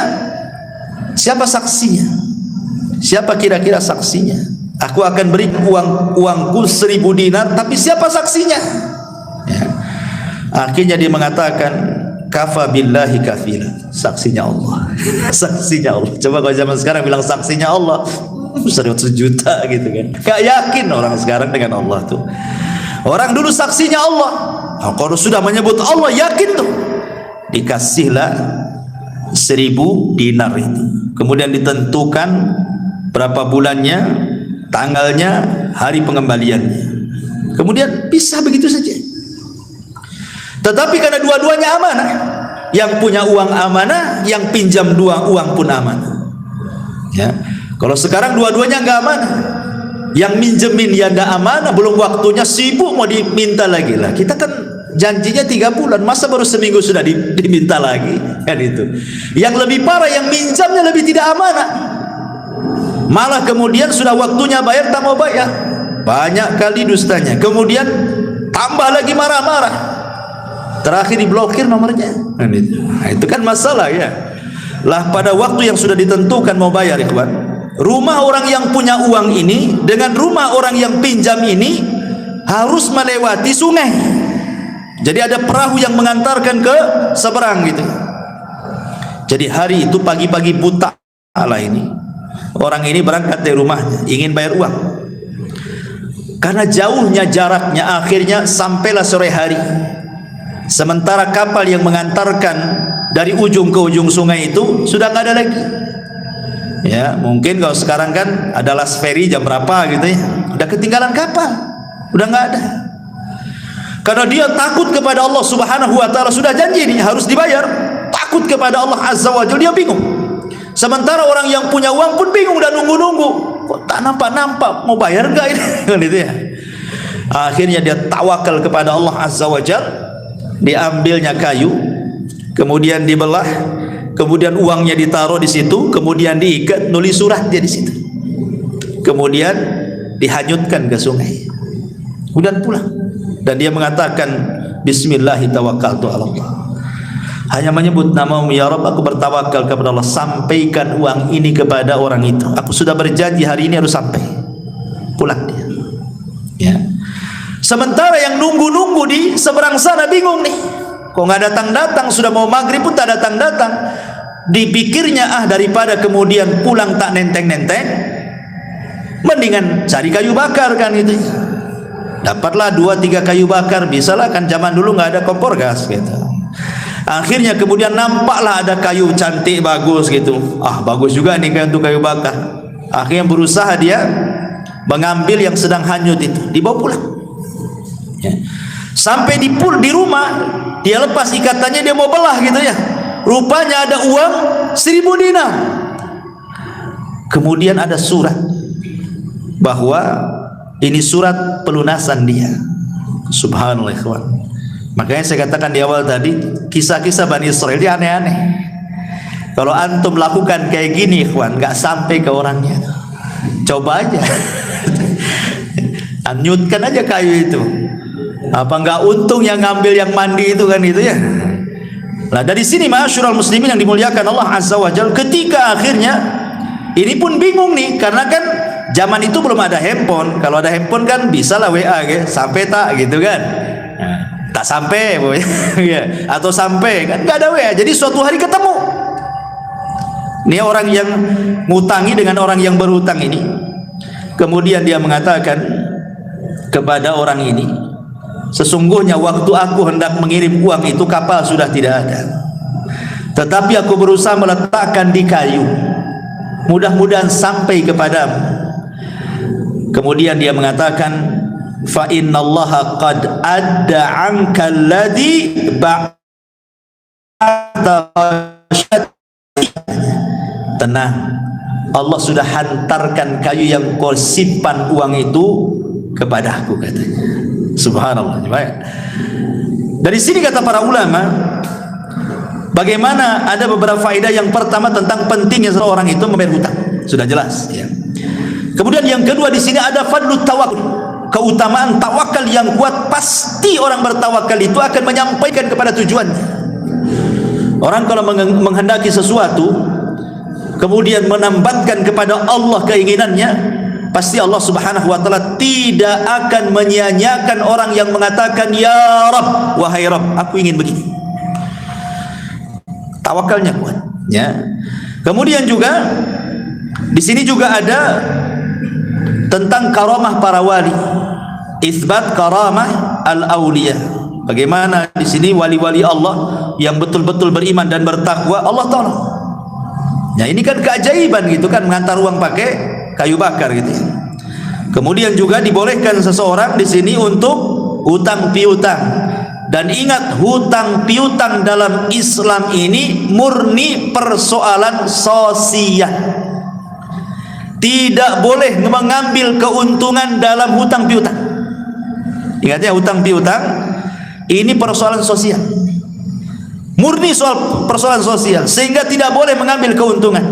siapa saksinya? Siapa kira-kira saksinya? Aku akan beri uangku 1000 dinar, tapi siapa saksinya? Ya. Akhirnya dia mengatakan, kafa billahi kafila, saksinya Allah. Saksinya Allah. Coba kalau zaman sekarang bilang saksinya Allah, 100 juta gitu kan. Gak yakin orang sekarang dengan Allah tuh. Orang dulu saksinya Allah. Nah, kalau sudah menyebut Allah yakin tuh. Dikasihlah 1000 dinar itu. Kemudian ditentukan berapa bulannya, tanggalnya, hari pengembaliannya. Kemudian pisah begitu saja. Tetapi karena dua-duanya amanah, yang punya uang amanah, yang pinjam uang pun amanah. Ya, kalau sekarang dua-duanya nggak amanah, yang minjemin ya nggak amanah, belum waktunya sibuk mau diminta lagi lah. Kita kan janjinya 3 bulan, masa baru seminggu sudah diminta lagi kan itu. Yang lebih parah, yang minjamnya lebih tidak amanah. Malah kemudian sudah waktunya bayar tak mau bayar, banyak kali dustanya. Kemudian tambah lagi marah-marah, terakhir diblokir nomornya. Nah, itu kan masalah ya. Lah pada waktu yang sudah ditentukan mau bayar, ikhwan, rumah orang yang punya uang ini dengan rumah orang yang pinjam ini harus melewati sungai. Jadi ada perahu yang mengantarkan ke seberang gitu. Jadi hari itu pagi-pagi buta lah ini, orang ini berangkat dari rumahnya ingin bayar uang. Karena jauhnya jaraknya, akhirnya sampailah sore hari. Sementara kapal yang mengantarkan dari ujung ke ujung sungai itu sudah nggak ada lagi. Ya, mungkin kalau sekarang kan ada last ferry jam berapa gitu ya, udah ketinggalan kapal, udah nggak ada. Karena dia takut kepada Allah Subhanahu wa taala, sudah janji ini harus dibayar, takut kepada Allah Azza wa Jalla, dia bingung. Sementara orang yang punya uang pun bingung dan nunggu-nunggu, kok tak nampak-nampak mau bayar enggak ini gitu ya. Akhirnya dia tawakal kepada Allah Azza wa Jalla, diambilnya kayu, kemudian dibelah, kemudian uangnya ditaruh di situ, kemudian diikat, nulis surat dia di situ, kemudian dihanyutkan ke sungai, kemudian pulang. Dan dia mengatakan, Bismillahi tawakkaltu ala Allah, hanya menyebut namamu ya Rabb, aku bertawakal kepada Allah, sampaikan uang ini kepada orang itu, aku sudah berjanji hari ini harus sampai. Pulang dia ya. Sementara yang nunggu-nunggu di seberang sana bingung nih, kok nggak datang-datang, sudah mau maghrib pun tak datang-datang. Dipikirnya, daripada kemudian pulang tak nenteng-nenteng, mendingan cari kayu bakar kan itu. Dapatlah 2-3 kayu bakar, bisalah kan zaman dulu nggak ada kompor gas gitu. Akhirnya kemudian nampaklah ada kayu cantik bagus gitu, bagus juga nih kayu untuk kayu bakar. Akhirnya berusaha dia mengambil yang sedang hanyut itu, dibawa pulang ya. Sampai di rumah dia lepas ikatannya, dia mau belah gitu ya, rupanya ada uang 1000 dinar. Kemudian ada surat bahwa ini surat pelunasan dia. Subhanallah ikhwan. Makanya saya katakan di awal tadi, kisah-kisah Bani Israil dia aneh-aneh. Kalau antum lakukan kayak gini ikhwan, gak sampai ke orangnya. Coba aja anyutkan aja kayu itu, apa nggak untung yang ngambil yang mandi itu kan itu ya. Nah dari sini ma'asyiral muslimin yang dimuliakan Allah Azza wa Jalla, ketika akhirnya ini pun bingung nih, karena kan zaman itu belum ada handphone. Kalau ada handphone kan bisa lah WA gitu, sampai tak gitu kan, nah, tak sampai ya, atau sampai kan nggak ada WA. Jadi suatu hari ketemu ini orang yang ngutangi dengan orang yang berhutang ini. Kemudian dia mengatakan kepada orang ini, sesungguhnya waktu aku hendak mengirim uang itu kapal sudah tidak ada, tetapi aku berusaha meletakkan di kayu, mudah-mudahan sampai kepadamu. Kemudian dia mengatakan, fa innallaha qad adda anka alladhi ba'da. Tenang, Allah sudah hantarkan kayu yang kau simpan uang itu kepadaku, katanya. Subhanallah. Dari sini kata para ulama, bagaimana ada beberapa faedah. Yang pertama tentang pentingnya seorang itu membayar hutang, sudah jelas ya. Kemudian yang kedua di sini ada fadlut tawakkul, keutamaan tawakal yang kuat. Pasti orang bertawakal itu akan menyampaikan kepada tujuannya. Orang kalau menghendaki sesuatu kemudian menambatkan kepada Allah keinginannya, pasti Allah Subhanahu wa taala tidak akan menyia-nyiakan orang yang mengatakan, ya Rabb, wahai Rabb, aku ingin begini. Tawakalnya kuat ya. Kemudian juga di sini juga ada tentang karamah para wali, isbat karamah al-auliya. Bagaimana di sini wali-wali Allah yang betul-betul beriman dan bertakwa Allah tolong. Ya, ini kan keajaiban gitu kan, mengantar uang pakai kayu bakar gitu ya. Kemudian juga dibolehkan seseorang di sini untuk hutang piutang. Dan ingat, hutang piutang dalam Islam ini murni persoalan sosial. Tidak boleh mengambil keuntungan dalam hutang piutang. Ingat ya, hutang piutang ini persoalan sosial, murni soal persoalan sosial, sehingga tidak boleh mengambil keuntungan.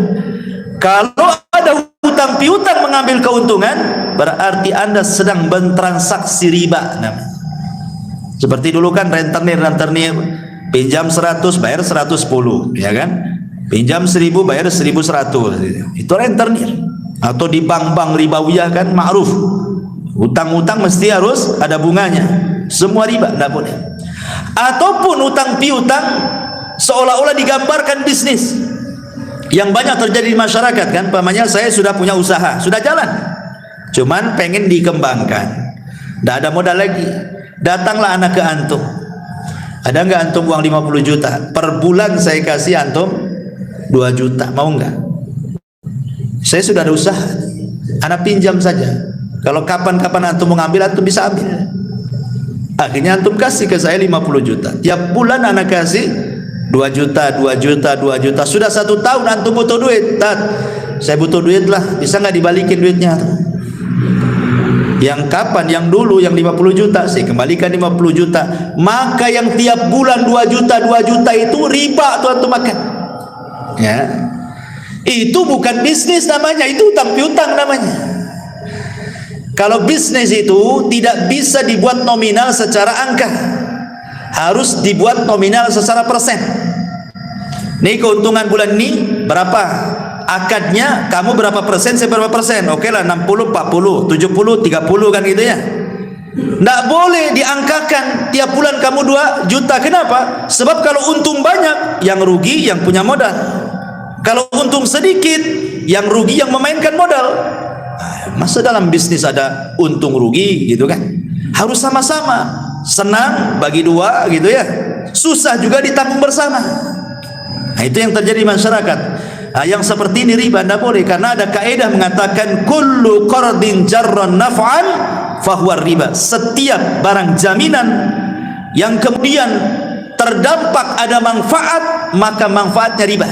Kalau ada hutang piutang mengambil keuntungan, berarti Anda sedang bertransaksi riba namanya. Seperti dulu kan rentenir, pinjam 100 bayar 110, ya kan? Pinjam 1000 bayar 1100. Itu rentenir. Atau di bank-bank ribawiyah kan ma'ruf. Hutang-hutang mesti harus ada bunganya. Semua riba tidak boleh. Ataupun hutang piutang seolah-olah digambarkan bisnis. Yang banyak terjadi di masyarakat kan, pamannya saya sudah punya usaha, sudah jalan, cuman pengen dikembangkan, tidak ada modal lagi. Datanglah anak ke antum, ada nggak antum uang 50 juta per bulan, saya kasih antum 2 juta, mau nggak? Saya sudah ada usaha, anak pinjam saja, kalau kapan-kapan antum mau ngambil, antum bisa ambil. Akhirnya antum kasih ke saya 50 juta, tiap bulan anak kasih 2 juta, 2 juta, 2 juta. Sudah 1 tahun antum butuh duit, Tat, saya butuh duit lah, bisa nggak dibalikin duitnya? Yang kapan? Yang dulu yang 50 juta saya kembalikan 50 juta. Maka yang tiap bulan 2 juta, 2 juta itu riba tuh antum makan ya. Itu bukan bisnis namanya, itu hutang piutang namanya. Kalau bisnis itu tidak bisa dibuat nominal secara angka, harus dibuat nominal secara persen. Nih keuntungan bulan ini berapa, akadnya kamu berapa persen, saya berapa persen, oke lah 60, 40, 70, 30 kan gitu ya. Tidak boleh diangkakan tiap bulan kamu 2 juta. Kenapa? Sebab kalau untung banyak, yang rugi yang punya modal. Kalau untung sedikit, yang rugi yang memainkan modal. Masa dalam bisnis ada untung rugi gitu kan? Harus sama-sama, senang bagi 2 gitu ya, susah juga ditanggung bersama. Nah, itu yang terjadi di masyarakat. Nah, yang seperti ini riba tidak boleh, karena ada kaidah mengatakan kullu qardin jarran naf'an fahuwa riba. Setiap barang jaminan yang kemudian terdampak ada manfaat, maka manfaatnya riba.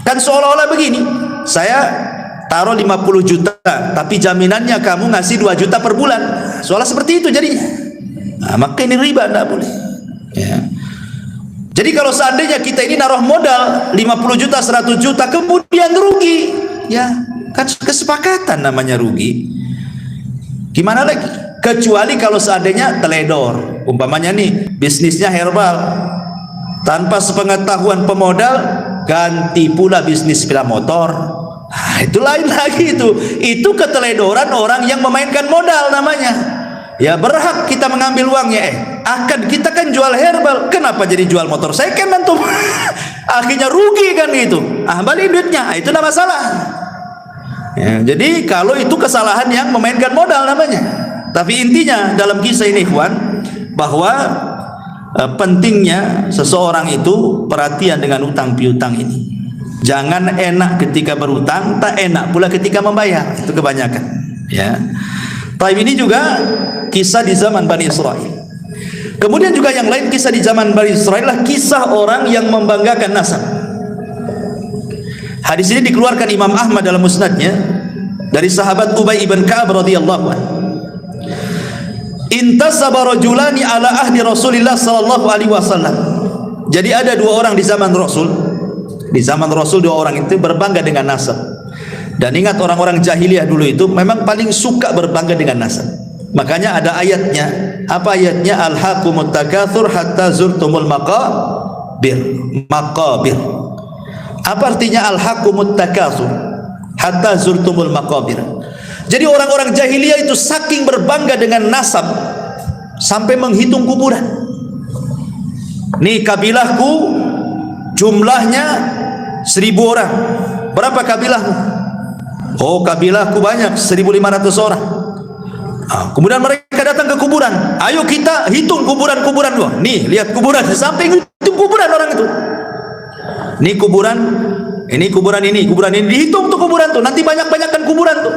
Kan seolah-olah begini, saya taruh 50 juta tapi jaminannya kamu ngasih 2 juta per bulan, seolah seperti itu jadinya. Nah, maka ini riba, tidak boleh ya. Jadi kalau seandainya kita ini naruh modal 50 juta, 100 juta kemudian rugi, ya kan kesepakatan namanya rugi. Gimana lagi? Kecuali kalau seandainya teledor, umpamanya nih bisnisnya herbal, tanpa sepengetahuan pemodal ganti pula bisnis sepeda motor. Nah, itu lain lagi itu keteledoran orang yang memainkan modal namanya. Ya berhak kita mengambil uangnya. Akan kita kan jual herbal, kenapa jadi jual motor second antum? Akhirnya rugi kan itu. Balik duitnya, itu tidak masalah. Ya, jadi kalau itu kesalahan yang memainkan modal namanya. Tapi intinya dalam kisah ini ikhwan, bahwa pentingnya seseorang itu perhatian dengan utang piutang ini. Jangan enak ketika berutang, tak enak pula ketika membayar. Itu kebanyakan ya. Tapi ini juga kisah di zaman Bani Israel. Kemudian juga yang lain kisah di zaman Bani Israel adalah kisah orang yang membanggakan nasab. Hadis ini dikeluarkan Imam Ahmad dalam musnadnya dari sahabat Ubay ibn Ka'ab radhiyallahu anhu. intasaba rajulani ala ahdi Rasulillah sallallahu alaihi wasallam. Jadi ada dua orang di zaman Rasul. Di zaman Rasul dua orang itu berbangga dengan nasab. Dan ingat orang-orang jahiliyah dulu itu memang paling suka berbangga dengan nasab. Makanya ada ayatnya. Apa ayatnya? Alhaqumut takatsur hatta zurtumul maqabir. Maqabir. Apa artinya alhaqumut takatsur hatta zurtumul maqabir? Jadi orang-orang jahiliyah itu saking berbangga dengan nasab sampai menghitung kuburan. Nih kabilahku jumlahnya 1000 orang. Berapa kabilahmu? Oh, kabilahku banyak, 1500 orang. Kemudian mereka datang ke kuburan. Ayo kita hitung kuburan-kuburan loh. Nih, lihat kuburan, sampai hitung kuburan orang itu. Nih kuburan, ini kuburan ini, dihitung tuh kuburan tuh. Nanti banyak-banyakkan kuburan tuh.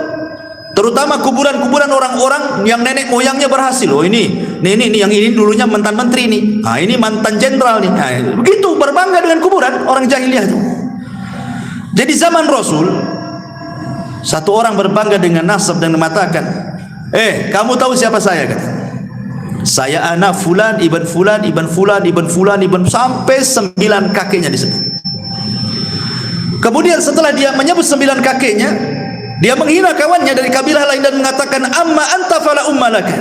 Terutama kuburan-kuburan orang-orang yang nenek moyangnya berhasil. Oh ini yang ini dulunya mantan menteri nih. Nah, ini mantan jenderal nih. Nah, begitu berbangga dengan kuburan orang jahiliyah itu. Jadi zaman Rasul, satu orang berbangga dengan nasab dan mengatakan, kamu tahu siapa saya? Kata, saya anak fulan ibn fulan ibn fulan ibn fulan ibn, sampai 9 kakeknya disebut. Kemudian setelah dia menyebut 9 kakeknya, dia menghina kawannya dari kabilah lain dan mengatakan, amma anta fala ummalaka.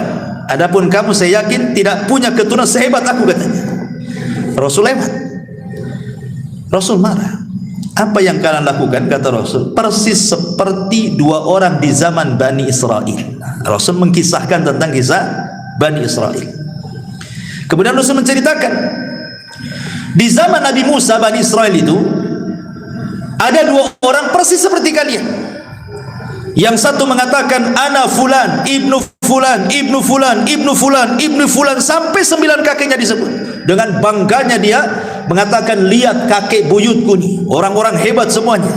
Adapun kamu, saya yakin tidak punya keturunan sehebat aku, katanya. Rasul hebat. Rasul marah. Apa yang kalian lakukan, kata Rasul, persis seperti 2 orang di zaman Bani Israel. Rasul mengkisahkan tentang kisah Bani Israel. Kemudian Rasul menceritakan, di zaman Nabi Musa, Bani Israel itu ada 2 orang persis seperti kalian. Yang satu mengatakan ana fulan ibnu fulan ibnu fulan ibnu fulan ibnu fulan, sampai 9 kakeknya disebut. Dengan bangganya dia mengatakan, lihat kakek buyutku nih, orang-orang hebat semuanya.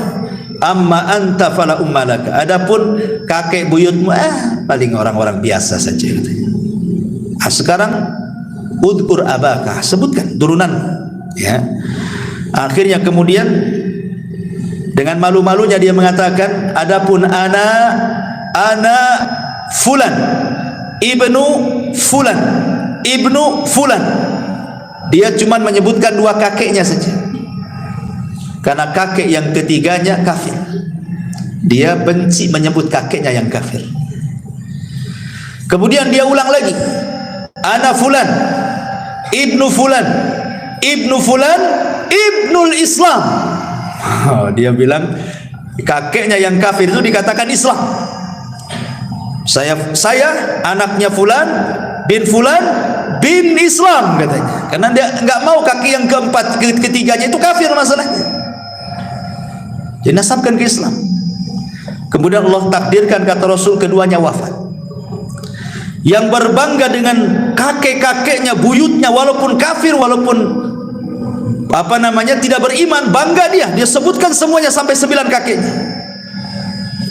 Amma anta fala ummalaka. Adapun kakek buyutmu paling orang-orang biasa saja, katanya. Sekarang udkur abaka, sebutkan turunan, ya. Akhirnya kemudian dengan malu-malunya dia mengatakan, adapun ana fulan ibnu fulan ibnu fulan. Dia cuma menyebutkan 2 kakeknya saja, karena kakek yang ketiganya kafir. Dia benci menyebut kakeknya yang kafir. Kemudian dia ulang lagi, ana fulan ibnu fulan ibnu fulan ibnul Islam. Dia bilang kakeknya yang kafir itu dikatakan Islam. Saya anaknya fulan bin fulan bin Islam, katanya. Karena dia enggak mau kaki yang keempat, ketiganya itu kafir masalahnya. Dinasabkan ke Islam. Kemudian Allah takdirkan, kata Rasul, keduanya wafat. Yang berbangga dengan kakek-kakeknya, buyutnya, walaupun kafir, walaupun tidak beriman, bangga dia sebutkan semuanya sampai 9 kakeknya.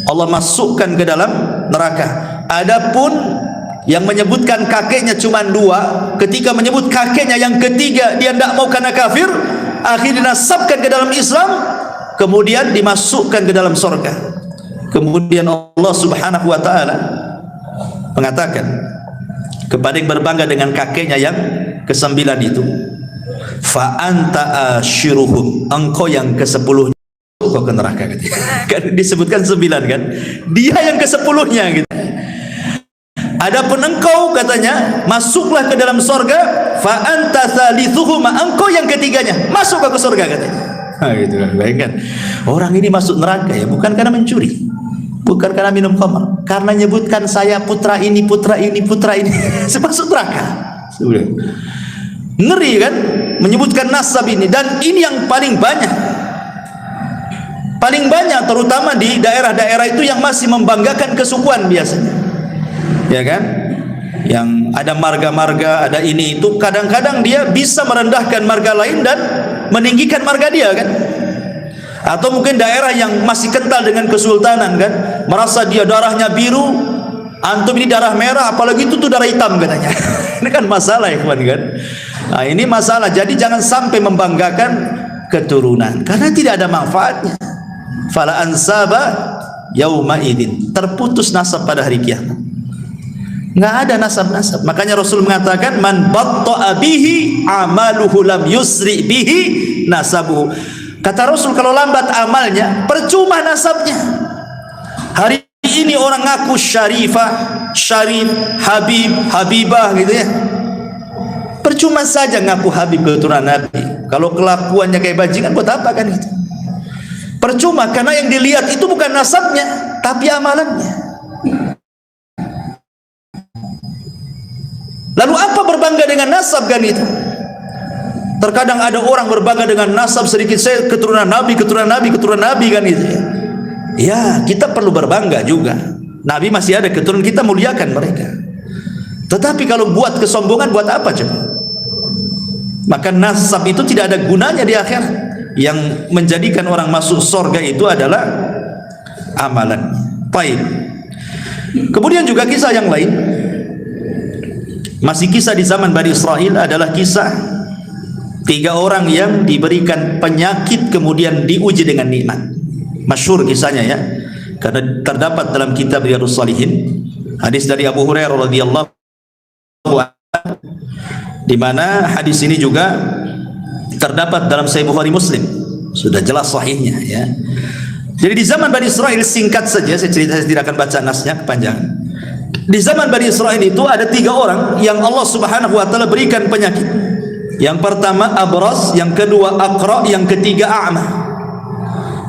Allah masukkan ke dalam neraka. Adapun yang menyebutkan kakeknya cuma 2, ketika menyebut kakeknya yang ketiga dia tidak mau karena kafir, akhirnya dinasabkan ke dalam Islam, kemudian dimasukkan ke dalam surga. Kemudian Allah Subhanahu wa taala mengatakan kepada yang berbangga dengan kakeknya yang ke-9 itu, fa anta ashiruhum, engkau yang ke-10 kau ke neraka, gitu. Kan disebutkan 9 kan, dia yang ke-10-nya gitu. Adapun engkau, katanya, masuklah ke dalam surga, fa anta thalithuhuma, engkau yang ketiganya, masuk ke surga, katanya. Gitu kan, bayangkan orang ini masuk neraka ya, bukan karena mencuri, bukan karena minum khamar, karena nyebutkan saya putra ini putra ini putra ini masuk neraka. Ngeri kan, menyebutkan nasab ini. Dan ini yang paling banyak, terutama di daerah-daerah itu yang masih membanggakan kesukuan biasanya, ya kan, yang ada marga-marga, ada ini itu, kadang-kadang dia bisa merendahkan marga lain dan meninggikan marga dia kan. Atau mungkin daerah yang masih kental dengan kesultanan kan, merasa dia darahnya biru, antum ini darah merah, apalagi itu tuh darah hitam, katanya. Ini kan masalah ya kawan kan. Nah, ini masalah. Jadi jangan sampai membanggakan keturunan karena tidak ada manfaatnya. Fala ansaba yauma idzin, terputus nasab pada hari kiamat. Nggak ada nasab-nasab. Makanya Rasul mengatakan, man batta'a bihi amaluhu lam yusri bihi nasabuhu. Kata Rasul, kalau lambat amalnya, percuma nasabnya. Hari ini orang ngaku syarifah, syarif, habib, habibah gitu ya. Percuma saja ngaku habib keturunan Nabi. Kalau kelakuannya kayak bajingan, buat apa kan itu? Percuma, karena yang dilihat itu bukan nasabnya, tapi amalannya. Lalu apa berbangga dengan nasab kan itu? Terkadang ada orang berbangga dengan nasab sedikit, saya keturunan Nabi, keturunan Nabi, keturunan Nabi kan itu. Ya, kita perlu berbangga juga. Nabi masih ada keturunan, kita muliakan mereka. Tetapi kalau buat kesombongan, buat apa coba? Maka nasab itu tidak ada gunanya di akhirat. Yang menjadikan orang masuk surga itu adalah amalan. Baik. Kemudian juga kisah yang lain, masih kisah di zaman Bani Israel, adalah kisah 3 orang yang diberikan penyakit kemudian diuji dengan nikmat. Masyhur kisahnya ya, karena terdapat dalam kitab Riyadhus Shalihin, hadis dari Abu Hurairah radhiyallahu anhu, di mana hadis ini juga terdapat dalam Sahih Bukhari Muslim, sudah jelas sahihnya ya. Jadi di zaman Bani Israel, singkat saja saya cerita, saya tidak akan baca nasnya kepanjangan. Di zaman Bani Israel itu ada 3 orang yang Allah Subhanahu wa taala berikan penyakit. Yang pertama abras, yang kedua aqra, yang ketiga a'ma.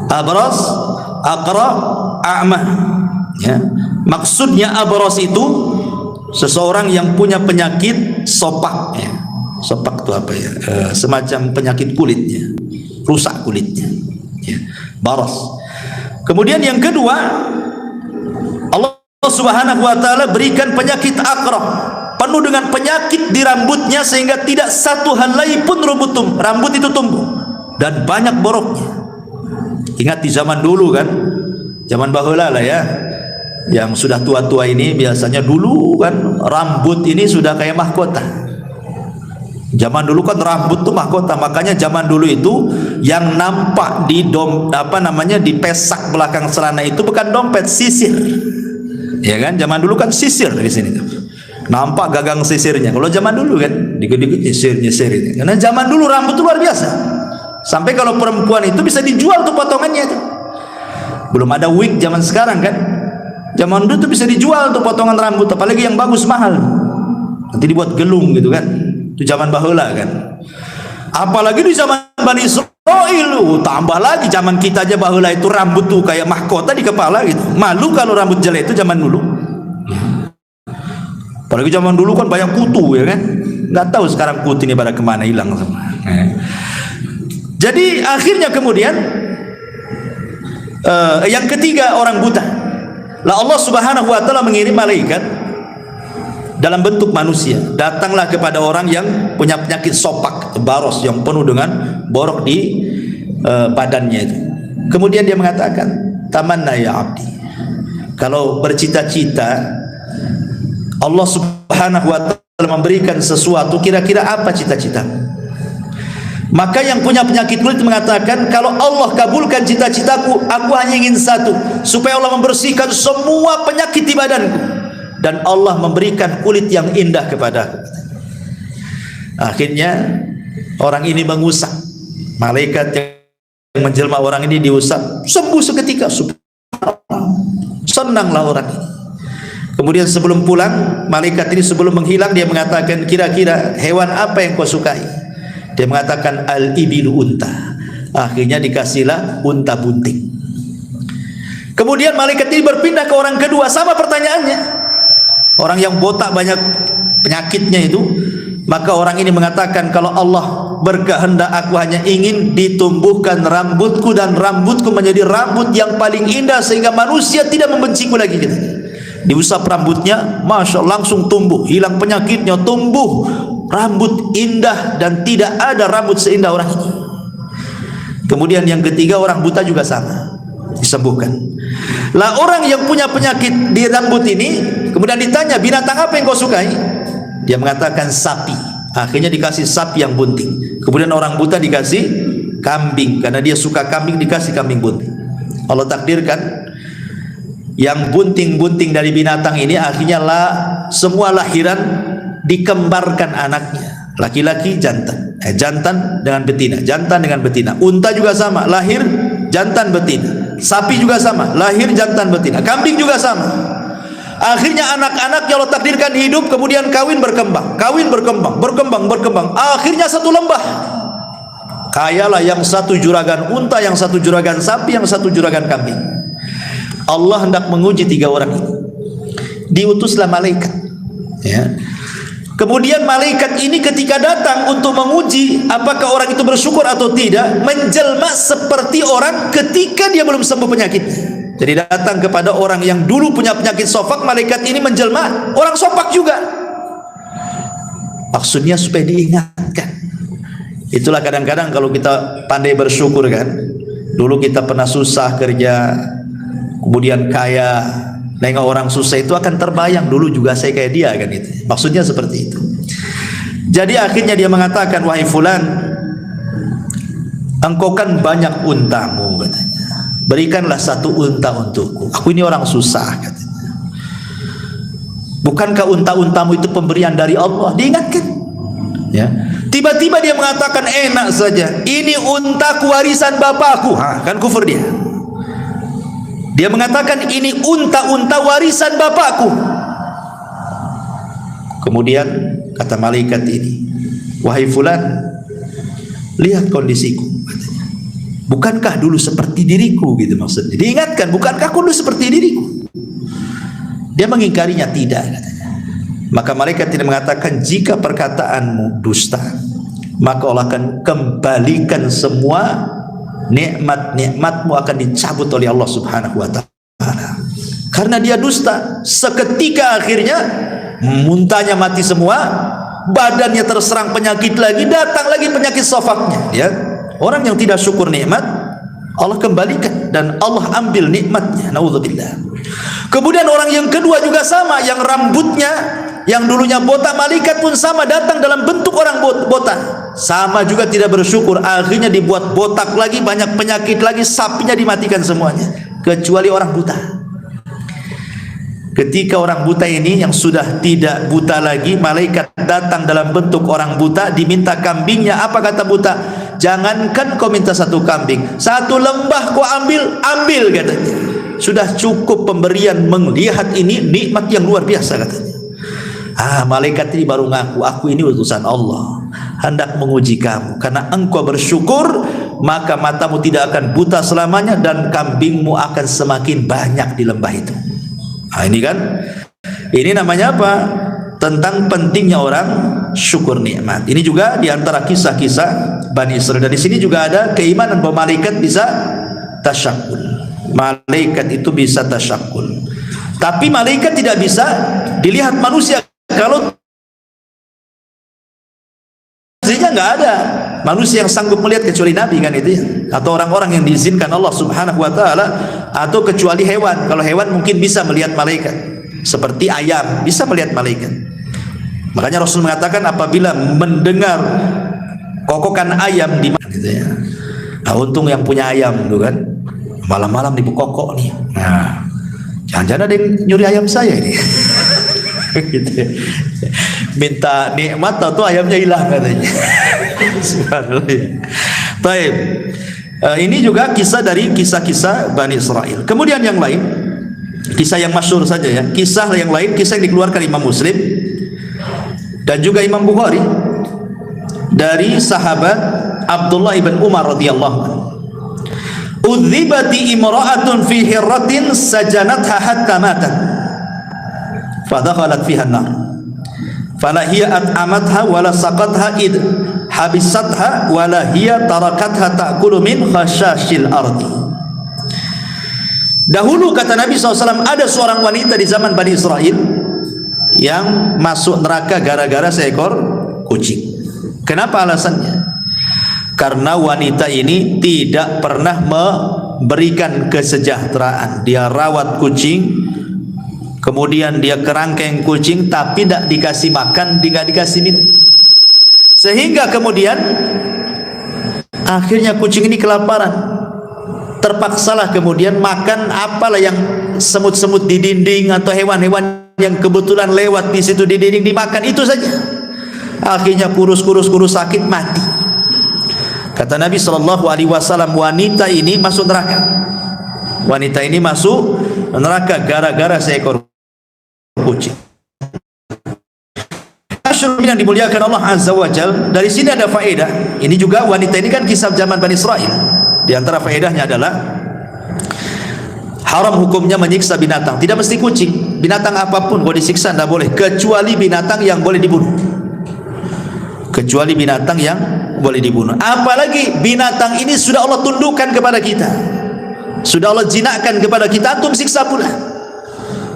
Abras, aqra, a'ma ya. Maksudnya abras itu seseorang yang punya penyakit sopak ya. Sopak itu apa ya? Semacam penyakit kulitnya, rusak kulitnya ya. Baras. Kemudian yang kedua, Allah Subhanahu wa taala berikan penyakit aqra, penuh dengan penyakit di rambutnya sehingga tidak satu helai pun rambut itu tumbuh dan banyak boroknya. Ingat di zaman dulu kan, zaman baheula lah ya, yang sudah tua-tua ini biasanya dulu kan rambut ini sudah kayak mahkota. Zaman dulu kan rambut tuh mahkota, makanya zaman dulu itu yang nampak di di pesak belakang celana itu bukan dompet, sisir. Ya kan, zaman dulu kan sisir di sini tuh. Nampak gagang sisirnya. Kalau zaman dulu kan dikit-dikit nyisir ini. Karena zaman dulu rambut itu luar biasa. Sampai kalau perempuan itu bisa dijual tuh potongannya itu. Belum ada wig zaman sekarang kan. Zaman dulu tuh bisa dijual tuh potongan rambut, apalagi yang bagus mahal. Nanti dibuat gelung gitu kan. Itu zaman baheula kan. Apalagi di zaman Bani Israil, tambah lagi zaman kita aja baheula itu rambut tuh kayak mahkota di kepala gitu. Malu kalau rambut jelek itu zaman dulu. Apalagi zaman dulu kan banyak kutu ya kan. Nggak tahu sekarang kutu ini pada kemana, hilang semua. Jadi akhirnya kemudian yang ketiga orang buta. Lah Allah Subhanahu wa taala mengirim malaikat dalam bentuk manusia, datanglah kepada orang yang punya penyakit sopak, baros, yang penuh dengan borok di badannya itu. Kemudian dia mengatakan, tamanna ya abdi, kalau bercita-cita Allah Subhanahu wa taala memberikan sesuatu, kira-kira apa cita-cita? Maka yang punya penyakit kulit mengatakan, kalau Allah kabulkan cita-citaku, aku hanya ingin satu, supaya Allah membersihkan semua penyakit di badanku dan Allah memberikan kulit yang indah kepadaku. Akhirnya orang ini mengusap, malaikat yang menjelma orang ini diusap, sembuh seketika. Senanglah orang ini. Kemudian sebelum pulang, malaikat ini sebelum menghilang dia mengatakan, kira-kira hewan apa yang kau sukai? Dia mengatakan al-ibilu, unta. Akhirnya dikasihlah unta bunting. Kemudian malaikat ini berpindah ke orang kedua, sama pertanyaannya. Orang yang botak banyak penyakitnya itu, maka orang ini mengatakan, kalau Allah berkehendak aku hanya ingin ditumbuhkan rambutku dan rambutku menjadi rambut yang paling indah sehingga manusia tidak membenciku lagi gitu. Diusap rambutnya, masya Allah, langsung tumbuh, hilang penyakitnya, tumbuh rambut indah dan tidak ada rambut seindah orang ini. Kemudian yang ketiga orang buta juga sama, disembuhkan. Lah orang yang punya penyakit di rambut ini kemudian ditanya, binatang apa yang kau sukai? Dia mengatakan sapi. Akhirnya dikasih sapi yang bunting. Kemudian orang buta dikasih kambing, karena dia suka kambing, dikasih kambing bunting. Allah takdirkan yang bunting-bunting dari binatang ini akhirnya semua lahiran dikembarkan anaknya, laki-laki jantan, jantan dengan betina, jantan dengan betina. Unta juga sama, lahir jantan betina. Sapi juga sama, lahir jantan betina. Kambing juga sama. Akhirnya anak-anak yang Allah takdirkan hidup, kemudian kawin berkembang, berkembang. Akhirnya satu lembah. Kayalah yang satu juragan unta, yang satu juragan sapi, yang satu juragan kambing. Allah hendak menguji tiga orang ini. Diutuslah malaikat, ya. Kemudian malaikat ini ketika datang untuk menguji apakah orang itu bersyukur atau tidak, menjelma seperti orang ketika dia belum sembuh penyakitnya. Jadi datang kepada orang yang dulu punya penyakit sofak, malaikat ini menjelma orang sofak juga. Maksudnya supaya diingatkan. Itulah kadang-kadang kalau kita pandai bersyukur kan, dulu kita pernah susah kerja, kemudian kaya, nengok orang susah itu akan terbayang, dulu juga saya kayak dia kan, itu maksudnya seperti itu. Jadi akhirnya dia mengatakan, wahai fulan, engkau kan banyak untamu, katanya, berikanlah satu unta untukku, aku ini orang susah, katanya. Bukankah unta-untamu itu pemberian dari Allah? Diingatkan, ya. Tiba-tiba dia mengatakan, enak saja, ini untaku warisan bapakku. Kan kufur dia. Dia mengatakan ini unta-unta warisan bapakku. Kemudian kata malaikat ini, wahai fulan, lihat kondisiku, katanya. Bukankah dulu seperti diriku, gitu maksudnya. Diingatkan, bukankah dulu seperti diriku? Dia mengingkarinya, tidak, katanya. Maka malaikat tidak mengatakan, jika perkataanmu dusta, maka Allah akan kembalikan semua nikmat-nikmatmu akan dicabut oleh Allah Subhanahu wa ta'ala. Karena dia dusta, seketika akhirnya muntahnya mati semua, badannya terserang penyakit lagi, datang lagi penyakit sofaknya, ya. Orang yang tidak syukur nikmat, Allah kembalikan dan Allah ambil nikmatnya. Naudzubillah. Kemudian orang yang kedua juga sama, yang rambutnya yang dulunya botak, malaikat pun sama datang dalam bentuk orang botak, sama juga tidak bersyukur, akhirnya dibuat botak lagi, banyak penyakit lagi, sapinya dimatikan semuanya kecuali orang buta. Ketika orang buta ini yang sudah tidak buta lagi, malaikat datang dalam bentuk orang buta, diminta kambingnya. Apa kata buta? Jangankan kau minta satu kambing, satu lembah kau ambil, katanya. Sudah cukup pemberian, melihat ini nikmat yang luar biasa, katanya. Malaikat ini baru ngaku, aku ini utusan Allah, hendak menguji kamu. Karena engkau bersyukur, maka matamu tidak akan buta selamanya dan kambingmu akan semakin banyak di lembah itu. Ini kan, ini namanya apa? Tentang pentingnya orang syukur nikmat. Ini juga diantara kisah-kisah Bani Israil. Dan di sini juga ada keimanan bahwa malaikat bisa tasyakul. Malaikat itu bisa tasyakul. Tapi malaikat tidak bisa dilihat manusia. Kalau aslinya nggak ada manusia yang sanggup melihat kecuali Nabi, kan itu ya, atau orang-orang yang diizinkan Allah Subhanahu wa ta'ala, atau kecuali hewan. Kalau hewan mungkin bisa melihat malaikat, seperti ayam bisa melihat malaikat. Makanya Rasul mengatakan apabila mendengar kokokan ayam di mana, gitu ya. Untung yang punya ayam tuh kan, malam-malam dibukokok nih. Jangan-jangan ada yang nyuri ayam saya ini. Gitu ya. Minta nikmat atau ayamnya hilang, katanya. Baik. Ini juga kisah dari kisah-kisah Bani Israil. Kemudian yang lain, kisah yang masyhur saja ya. Kisah yang lain, kisah yang dikeluarkan Imam Muslim dan juga Imam Bukhari dari sahabat Abdullah ibn Umar radhiyallahu anhu. Udzibati imra'atun fi hirratin sajanatha hatta matat. Fadakhalat fiha an-nar. Fala hiya at'amatha wala saqatha id habisatha wala hiya tarakatha ta'kulu min khashashil ardi. Dahulu kata Nabi SAW, ada seorang wanita di zaman Bani Israil yang masuk neraka gara-gara seekor kucing. Kenapa alasannya? Karena wanita ini tidak pernah memberikan kesejahteraan. Dia rawat kucing, kemudian dia kerangkeng kucing, tapi tidak dikasih makan, tidak dikasih minum. Sehingga kemudian akhirnya kucing ini kelaparan. Terpaksalah kemudian makan apalah yang semut-semut di dinding atau hewan-hewan yang kebetulan lewat di situ di dinding dimakan itu saja. Akhirnya kurus sakit mati. Kata Nabi SAW, wanita ini masuk neraka. Wanita ini masuk neraka gara-gara seekor kucing. Yang dimuliakan Allah Azza wa Jal, dari sini ada faedah. Ini juga wanita ini kan kisah zaman Bani Israel. Di antara faedahnya adalah haram hukumnya menyiksa binatang. Tidak mesti kucing, binatang apapun kalau disiksa tidak boleh, kecuali binatang yang boleh dibunuh. Kecuali binatang yang boleh dibunuh. Apalagi binatang ini sudah Allah tundukkan kepada kita, sudah Allah jinakkan kepada kita, antum siksa pula.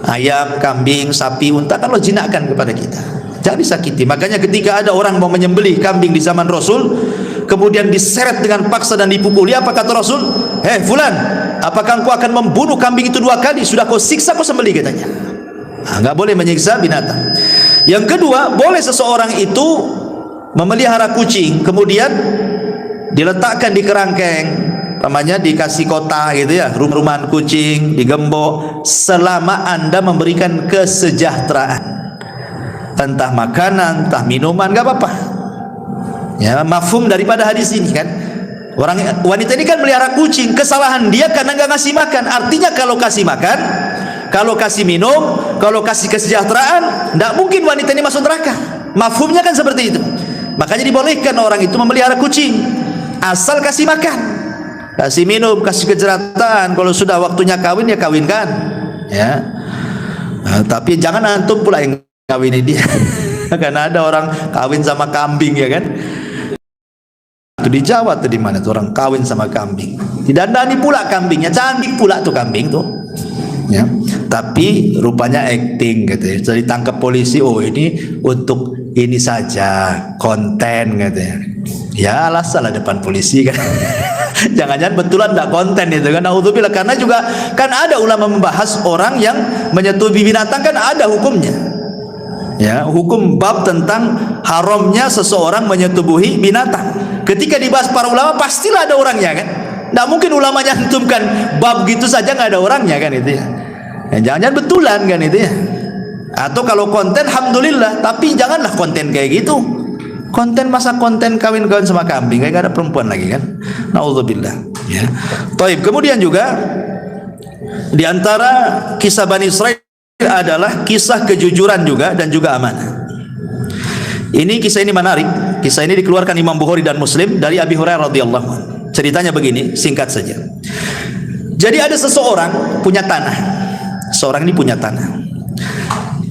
Ayam, kambing, sapi, unta kan Allah jinakkan kepada kita, jangan disakiti. Makanya ketika ada orang mau menyembelih kambing di zaman Rasul, kemudian diseret dengan paksa dan dipukuli, apa kata Rasul? Fulan, apakah engkau akan membunuh kambing itu 2 kali? Sudah kau siksa, kau sembelih, katanya. Enggak boleh menyiksa binatang. Yang kedua, boleh seseorang itu memelihara kucing, kemudian diletakkan di kerangkeng, namanya dikasih kota gitu ya, rumah-rumahan kucing, digembok, selama Anda memberikan kesejahteraan, entah makanan, entah minuman, enggak apa-apa. Ya, mafhum daripada hadis ini kan. Wanita ini kan melihara kucing, kesalahan dia karena nggak ngasih makan. Artinya kalau kasih makan, kalau kasih minum, kalau kasih kesejahteraan, tidak mungkin wanita ini masuk neraka. Mafhumnya kan seperti itu. Makanya dibolehkan orang itu memelihara kucing, asal kasih makan, kasih minum, kasih kesejahteraan. Kalau sudah waktunya kawin, ya kawinkan. Ya. Nah, tapi jangan antum pula yang kawinin dia. Karena ada orang kawin sama kambing, ya kan? Itu di Jawa tuh, di mana tuh orang kawin sama kambing, didandani pula kambingnya, cantik pula tuh kambing tuh, ya. Tapi rupanya acting gitu ya. Jadi tangkap polisi, oh ini untuk ini saja, konten katanya. Ya alasan lah depan polisi kan. Jangan-jangan betulan tidak konten itu kan. Naudzubillah. Karena juga kan ada ulama membahas orang yang menyetubi binatang, kan ada hukumnya. Ya, hukum bab tentang haramnya seseorang menyetubuhi binatang. Ketika dibahas para ulama, pastilah ada orangnya kan. Tidak mungkin ulama nyantumkan bab gitu saja nggak ada orangnya kan itu ya. Jangan-jangan betulan kan itu ya. Atau kalau konten, alhamdulillah. Tapi janganlah konten kayak gitu. Konten masa konten kawin-kawin sama kambing, kayak gak ada perempuan lagi kan. Naudzubillah. Ya. Taib. Kemudian juga di antara kisah Bani Israel adalah kisah kejujuran juga dan juga amanah. Kisah ini menarik. Kisah ini dikeluarkan Imam Bukhari dan Muslim dari Abi Hurairah radhiyallahu anhu. Ceritanya begini, singkat saja. Jadi ada seseorang punya tanah. Seorang ini punya tanah.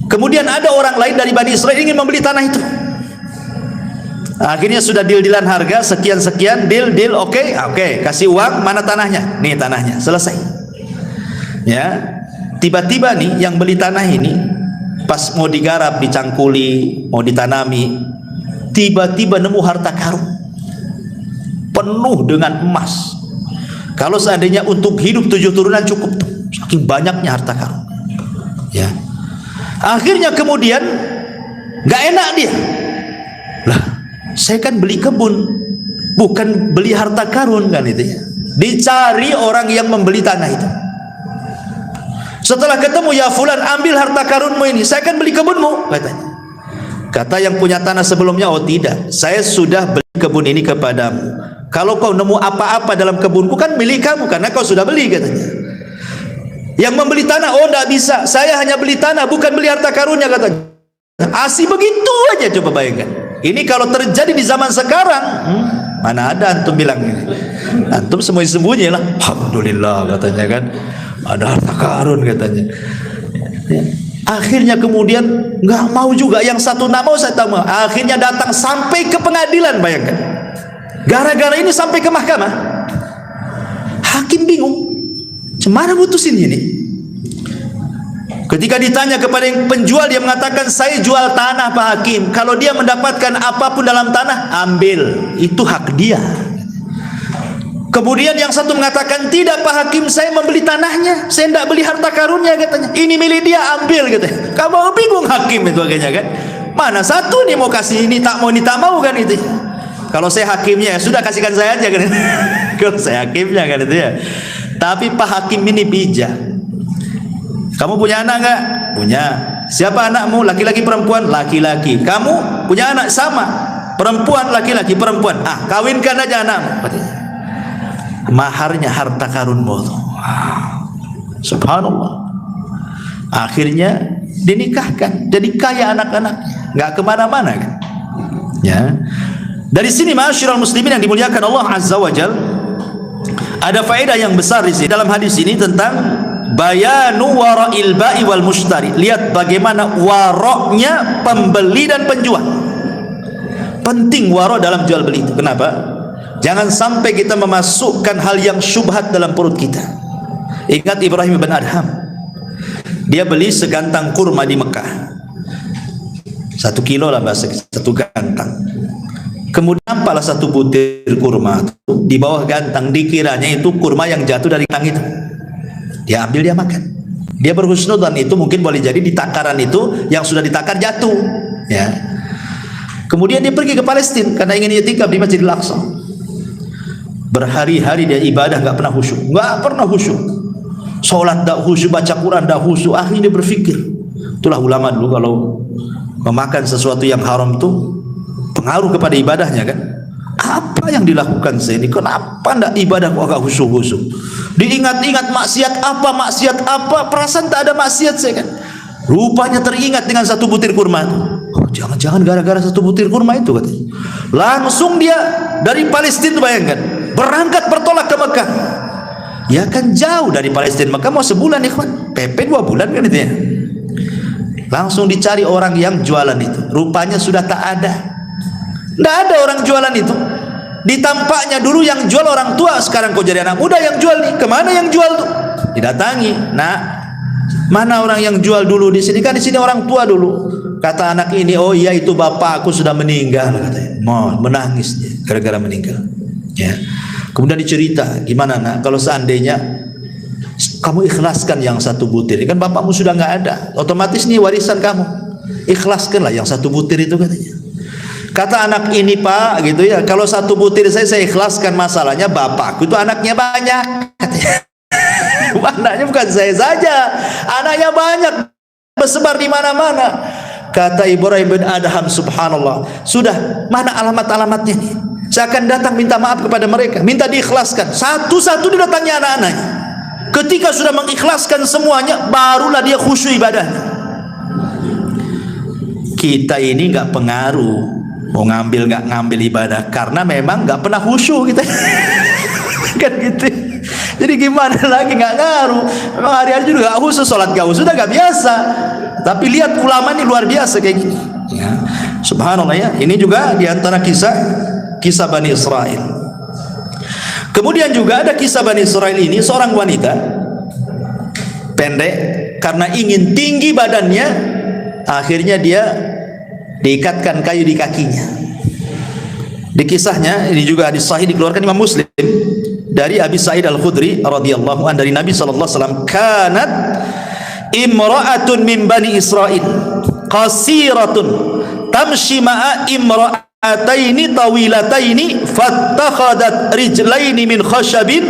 Kemudian ada orang lain dari Bani Israel ingin membeli tanah itu. Akhirnya sudah deal-dealan harga sekian-sekian, deal, oke, kasih uang, mana tanahnya? Nih tanahnya, selesai. Ya. Tiba-tiba nih yang beli tanah ini pas mau digarap, dicangkuli, mau ditanami, tiba-tiba nemu harta karun penuh dengan emas. Kalau seandainya untuk hidup 7 turunan cukup tuh, saking banyaknya harta karun. Ya. Akhirnya kemudian nggak enak dia. Lah, saya kan beli kebun, bukan beli harta karun kan itu ya. Dicari orang yang membeli tanah itu. Setelah ketemu, ya fulan, ambil harta karunmu ini, saya kan beli kebunmu, katanya. Kata yang punya tanah sebelumnya, oh tidak, saya sudah beli kebun ini kepadamu. Kalau kau nemu apa-apa dalam kebunku kan milik kamu, karena kau sudah beli, katanya. Yang membeli tanah, oh tidak bisa, saya hanya beli tanah, bukan beli harta karunnya, katanya. Asih begitu aja, coba bayangkan. Ini kalau terjadi di zaman sekarang, mana ada antum bilang ini. Antum sembunyi-sembunyi lah. Alhamdulillah katanya kan, ada harta karun katanya. Akhirnya kemudian nggak mau juga, yang satu nggak mau, saya tahu. Akhirnya datang sampai ke pengadilan, bayangkan. Gara-gara ini sampai ke mahkamah. Hakim bingung, cemana putusin ini. Ketika ditanya kepada yang penjual, dia mengatakan, saya jual tanah Pak Hakim. Kalau dia mendapatkan apapun dalam tanah, ambil, itu hak dia. Kemudian yang satu mengatakan, tidak Pak Hakim, saya membeli tanahnya, saya tidak beli harta karunnya, katanya. Ini milik dia, ambil, katanya. Kamu bingung hakim itu akhirnya kan. Mana satu nih mau kasih ini tak mau kan itu. Kalau saya hakimnya, ya sudah kasihkan saya aja kan. Kalau saya hakimnya kan itu ya. Tapi Pak Hakim ini bijak. Kamu punya anak enggak? Punya. Siapa anakmu? Laki-laki perempuan? Laki-laki. Kamu punya anak? Sama, perempuan laki-laki perempuan. Kawinkan aja anakmu. Maharnya harta karunmu. Subhanallah. Akhirnya dinikahkan, jadi kaya anak-anak, nggak kemana-mana kan? Ya. Dari sini ma'asyiral muslimin yang dimuliakan Allah Azza wa Jal, ada faedah yang besar di sini dalam hadis ini tentang bayanu wara'il ba'i wal mushtari. Lihat bagaimana waroknya pembeli dan penjual. Penting warok dalam jual beli itu. Kenapa? Jangan sampai kita memasukkan hal yang syubhat dalam perut kita. Ingat Ibrahim bin Adham, dia beli segantang kurma di Mekah, 1 kilo lah bahasa, 1 gantang. Kemudian nampaklah 1 butir kurma di bawah gantang, dikiranya itu kurma yang jatuh dari gantang itu. Dia ambil, dia makan. Dia berhusnudzon itu mungkin boleh jadi di takaran itu yang sudah ditakar jatuh. Ya. Kemudian dia pergi ke Palestina karena ingin i'tikaf di Masjidil Aqsa. Berhari-hari dia ibadah, nggak pernah khusyuk, nggak pernah khusyuk. Sholat dah khusyuk, baca Quran dah khusyuk. Akhirnya dia berpikir, itulah ulama dulu kalau memakan sesuatu yang haram tuh pengaruh kepada ibadahnya kan. Apa yang dilakukan saya ini? Kenapa ndak ibadah kok agak khusyuk-khusyuk? Diingat-ingat maksiat apa, perasaan tak ada maksiat saya kan. Rupanya teringat dengan 1 butir kurma. Oh, jangan-jangan gara-gara 1 butir kurma itu katanya. Langsung dia dari Palestina, bayangkan, berangkat bertolak ke Mekah. Ya kan jauh dari Palestina Mekah, mau sebulan ikhwan, PP 2 bulan kan itu ya. Langsung dicari orang yang jualan itu. Rupanya sudah tak ada. Tidak ada orang jualan itu. Ditampaknya dulu yang jual orang tua, sekarang kok jadi anak muda yang jual nih. Kemana yang jual tuh? Didatangi. Nah, mana orang yang jual dulu di sini? Kan di sini orang tua dulu. Kata anak ini, oh iya itu bapak aku sudah meninggal katanya. Mau menangis dia gara-gara meninggal. Ya. Kemudian dicerita, gimana nak? Kalau seandainya kamu ikhlaskan yang 1 butir, kan bapakmu sudah nggak ada, otomatis nih warisan kamu. Ikhlaskanlah yang 1 butir itu katanya. Kata anak ini, Pak, gitu ya, kalau 1 butir saya ikhlaskan, masalahnya bapakku itu anaknya banyak. Katanya. Anaknya bukan saya saja, anaknya banyak, bersebar di mana-mana. Kata Ibrahim bin Adham, subhanallah, sudah, mana alamat-alamatnya nih? Saya akan datang minta maaf kepada mereka, minta diikhlaskan. Satu-satu didatangi anak-anaknya. Ketika sudah mengikhlaskan semuanya, barulah dia khusyuk ibadahnya. Kita ini nggak pengaruh mau ngambil nggak ngambil ibadah, karena memang nggak pernah khusyuk kita. Kan gitu. Jadi gimana lagi, nggak ngaruh. Memang hari-hari juga nggak khusyuk, sholat nggak khusyuk, nggak biasa. Tapi lihat ulama ini luar biasa kayak gini. Ya. Subhanallah ya. Ini juga diantara kisah Bani Israel. Kemudian juga ada kisah Bani Israel ini, seorang wanita pendek, karena ingin tinggi badannya, akhirnya dia diikatkan kayu di kakinya. Di kisahnya ini juga hadis sahih dikeluarkan Imam Muslim dari Abi Sa'id Al-Khudri radhiyallahu anhu, dari Nabi sallallahu alaihi wasallam, kanat imra'atun min Bani Israil qasiratun tamshi ma'a imra'ataini tawilataini fattakhadat rijlaini min khashabin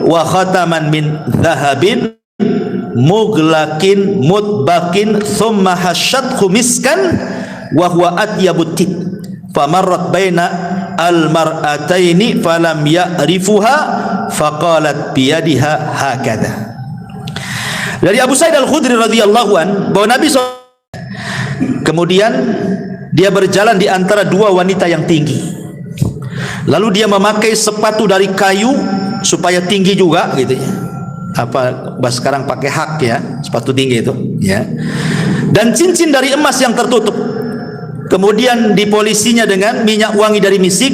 wa khataman min dhahabin mughlaqin mutbaqin thumma hasyathu miskan wa huwa atyabut tib famarrat baina al-mar'ataini falam ya'rifuha faqalat biyadiha hakadha. Dari Abu Sa'id Al-Khudri radhiyallahu an, bahwa Nabi SAW kemudian dia berjalan di antara 2 wanita yang tinggi. Lalu dia memakai sepatu dari kayu supaya tinggi juga gitu ya. Apa bahas sekarang pakai hak ya, sepatu tinggi itu ya. Dan cincin dari emas yang tertutup. Kemudian dipolisinya dengan minyak wangi dari misik.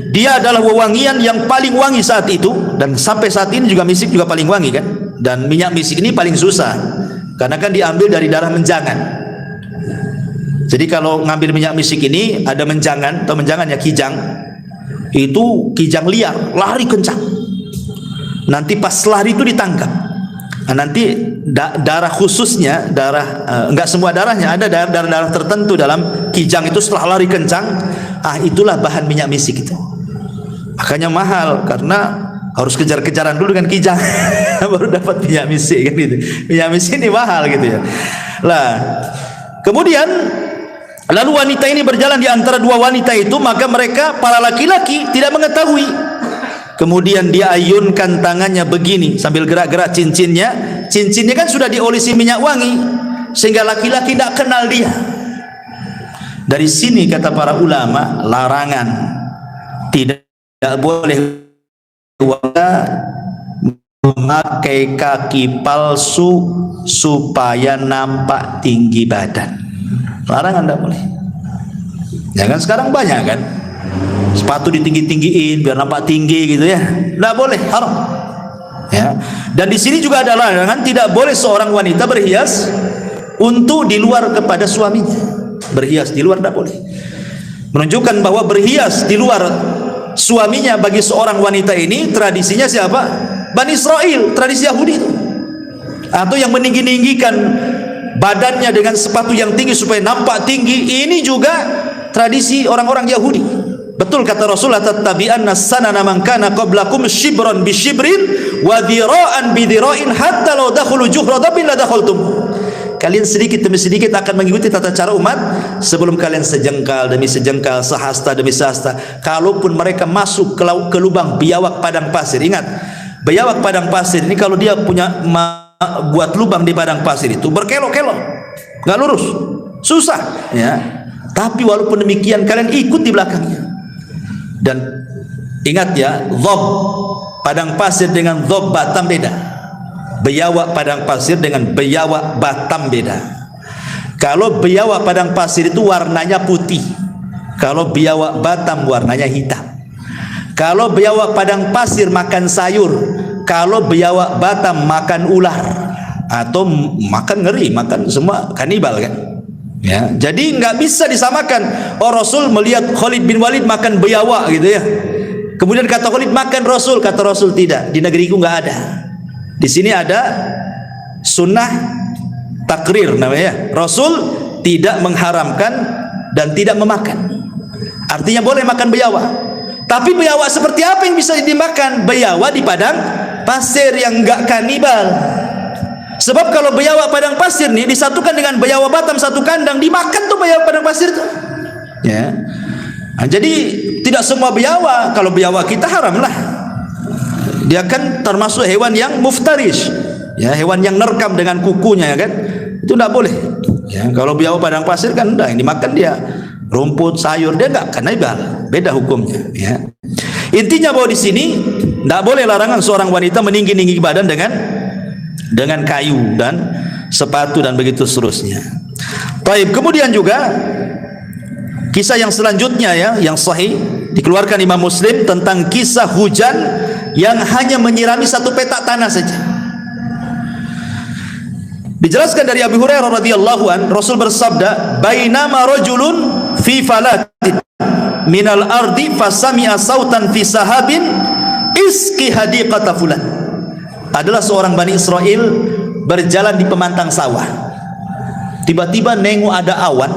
Dia adalah wewangian yang paling wangi saat itu, dan sampai saat ini juga misik juga paling wangi kan. Dan minyak misik ini paling susah karena kan diambil dari darah menjangan. Jadi kalau ngambil minyak misik ini ada menjangan, atau menjangan ya kijang. Itu kijang liar, lari kencang. Nanti pas lari itu ditangkap. Nah, nanti darah khususnya, enggak semua darahnya, ada darah-darah tertentu dalam kijang itu setelah lari kencang, itulah bahan minyak misik itu. Makanya mahal, karena harus kejar-kejaran dulu dengan kijang baru dapat minyak misik kan gitu. Minyak misik ini mahal gitu ya. Lah, kemudian lalu wanita ini berjalan di antara dua wanita itu, maka mereka para laki-laki tidak mengetahui. Kemudian dia ayunkan tangannya begini sambil gerak-gerak cincinnya. Cincinnya kan sudah diolesi minyak wangi sehingga laki-laki tidak kenal dia. Dari sini kata para ulama, larangan tidak boleh memakai kaki palsu supaya nampak tinggi badan. Larangan tidak boleh. Ya kan sekarang banyak kan sepatu ditinggi-tinggiin biar nampak tinggi gitu ya. Tidak boleh, haram. Ya. Dan di sini juga ada larangan tidak boleh seorang wanita berhias untuk di luar kepada suaminya. Berhias di luar tidak boleh. Menunjukkan bahwa berhias di luar suaminya bagi seorang wanita ini tradisinya siapa? Bani Israel, tradisi Yahudi itu. Atau yang meninggi-ninggikan badannya dengan sepatu yang tinggi supaya nampak tinggi, ini juga tradisi orang-orang Yahudi. Betul kata Rasulullah, tattabi'anna sanana man kana qablakum shibran bi shibrin wa dhira'an bi dhira'in hatta law dakhulu juhra dabbin la dakhaltum. Kalian sedikit demi sedikit akan mengikuti tata cara umat sebelum kalian sejengkal demi sejengkal, sehasta demi sehasta. Kalaupun mereka masuk ke lubang biawak padang pasir, ingat, biawak padang pasir ini kalau dia punya buat lubang di padang pasir itu berkelok-kelok, nggak lurus, susah ya. Tapi walaupun demikian kalian ikut di belakangnya. Dan ingat ya, dhob padang pasir dengan dhob Batam beda. Biawak padang pasir dengan biawak Batam beda. Kalau biawak padang pasir itu warnanya putih, kalau biawak Batam warnanya hitam. Kalau biawak padang pasir makan sayur, kalau biawak Batam makan ular atau makan ngeri, makan semua kanibal kan. Ya, jadi nggak bisa disamakan. Oh, Rasul melihat Khalid bin Walid makan biawak gitu ya. Kemudian kata Khalid makan Rasul, kata Rasul tidak. Di negeriku nggak ada. Di sini ada sunnah takrir namanya. Rasul tidak mengharamkan dan tidak memakan. Artinya boleh makan biawak. Tapi biawak seperti apa yang bisa dimakan? Biawak di padang pasir yang enggak kanibal. Sebab kalau biawak padang pasir nih disatukan dengan biawak Batam satu kandang, dimakan tuh biawak padang pasir tuh. Ya. Nah, jadi tidak semua biawak. Kalau biawak kita haram lah. Dia kan termasuk hewan yang muftarish, ya, hewan yang nerkam dengan kukunya, ya kan, itu tidak boleh. Ya, kalau biawak padang pasir kan udah yang dimakan dia rumput, sayur, dia enggak kanibal, beda hukumnya. Ya. Intinya bahwa di sini tidak boleh larangan seorang wanita meninggi-ninggi badan dengan kayu dan sepatu dan begitu seterusnya. Taib. Kemudian juga kisah yang selanjutnya ya, yang sahih dikeluarkan Imam Muslim tentang kisah hujan yang hanya menyirami satu petak tanah saja. Dijelaskan dari Abu Hurairah radhiyallahu an, Rasul bersabda, "Bainama rajulun fi falatin minal ardi fasami'a sautan fi sahabin iski hadiqata fulan." Adalah seorang Bani Israel berjalan di pemantang sawah. Tiba-tiba nengok ada awan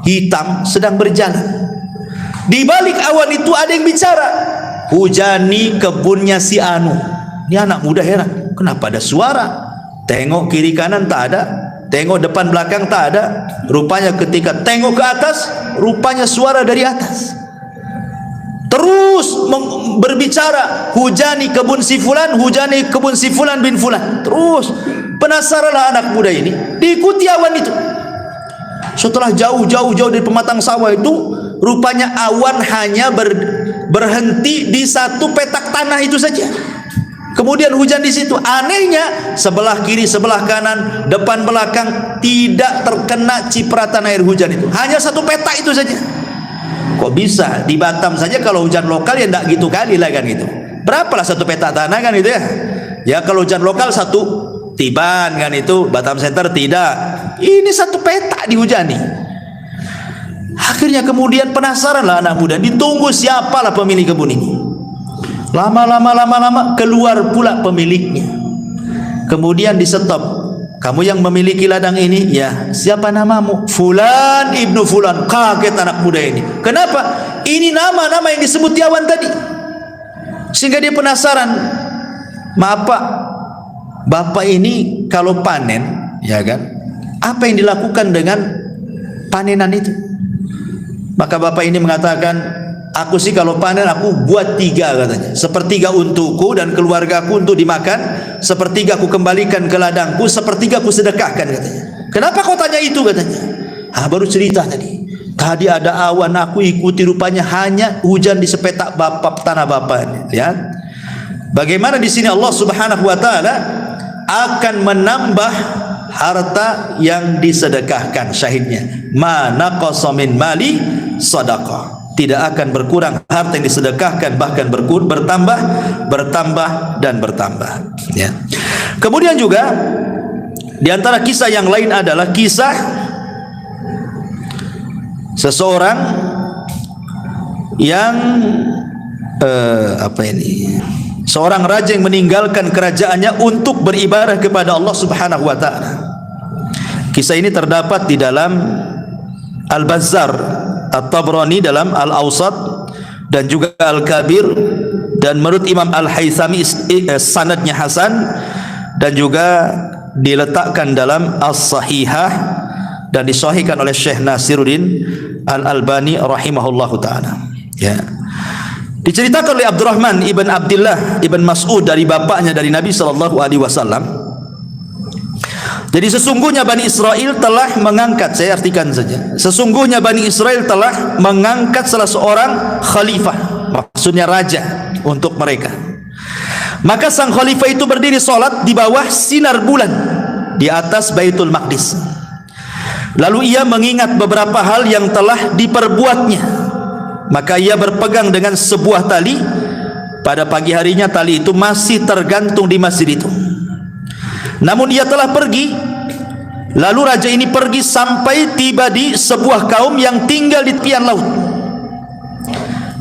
hitam sedang berjalan. Di balik awan itu ada yang bicara, "Hujani kebunnya si Anu." Ini anak muda heran, kenapa ada suara? Tengok kiri kanan tak ada, tengok depan belakang tak ada. Rupanya ketika tengok ke atas, rupanya suara dari atas. Terus berbicara, "Hujani kebun si fulan, hujani kebun si fulan bin fulan." Terus penasaranlah anak muda ini, diikuti awan itu. Setelah jauh dari pematang sawah itu, rupanya awan hanya berhenti di satu petak tanah itu saja. Kemudian hujan di situ. Anehnya, sebelah kiri, sebelah kanan, depan belakang tidak terkena cipratan air hujan itu. Hanya satu petak itu saja. Kok bisa? Di Batam saja kalau hujan lokal ya enggak gitu kali lah kan gitu. Berapalah satu petak tanah kan itu ya? Ya kalau hujan lokal satu tiban kan itu, Batam Center tidak. Ini satu petak dihujani. Akhirnya kemudian penasaranlah anak muda, ditunggu siapalah pemilik kebun ini. Lama keluar pula pemiliknya. Kemudian di-stop. "Kamu yang memiliki ladang ini?" "Ya." "Siapa namamu?" "Fulan ibnu Fulan." Kaget anak muda ini. Kenapa? Ini nama-nama yang disebut di awan tadi. Sehingga dia penasaran, maaf Pak, Bapak ini kalau panen, ya kan, apa yang dilakukan dengan panenan itu? Maka bapak ini mengatakan, aku sih kalau panen aku buat 3 katanya. 1/3 untukku dan keluargaku untuk dimakan, 1/3 aku kembalikan ke ladangku, 1/3 aku sedekahkan katanya. Kenapa kau tanya itu katanya? Baru cerita tadi. Tadi ada awan, aku ikuti, rupanya hanya hujan di sepetak tanah bapak. Lihat. Bagaimana di sini Allah Subhanahu wa taala akan menambah harta yang disedekahkan, syahidnya ma naqasa min mali sadaqah, tidak akan berkurang harta yang disedekahkan, bahkan bertambah dan bertambah, ya. Kemudian juga di antara kisah yang lain adalah kisah seseorang yang seorang raja yang meninggalkan kerajaannya untuk beribadah kepada Allah Subhanahu wa taala. Kisah ini terdapat di dalam Al-Bazzar, At-Tabrani dalam Al-Awsat, dan juga Al-Kabir, dan menurut Imam Al-Haythami sanadnya hasan, dan juga diletakkan dalam As-Sahihah dan disahihkan oleh Syekh Nasiruddin Al-Albani rahimahullahu taala, ya. Diceritakan oleh Abdurrahman ibn Abdullah ibn Mas'ud dari bapaknya, dari Nabi sallallahu alaihi wasallam. Jadi sesungguhnya Bani Israel telah mengangkat, saya artikan saja, sesungguhnya Bani Israel telah mengangkat salah seorang khalifah, maksudnya raja, untuk mereka. Maka sang khalifah itu berdiri salat di bawah sinar bulan di atas Baitul Maqdis. Lalu ia mengingat beberapa hal yang telah diperbuatnya. Maka ia berpegang dengan sebuah tali. Pada pagi harinya tali itu masih tergantung di masjid itu. Namun ia telah pergi. Lalu raja ini pergi sampai tiba di sebuah kaum yang tinggal di tepian laut.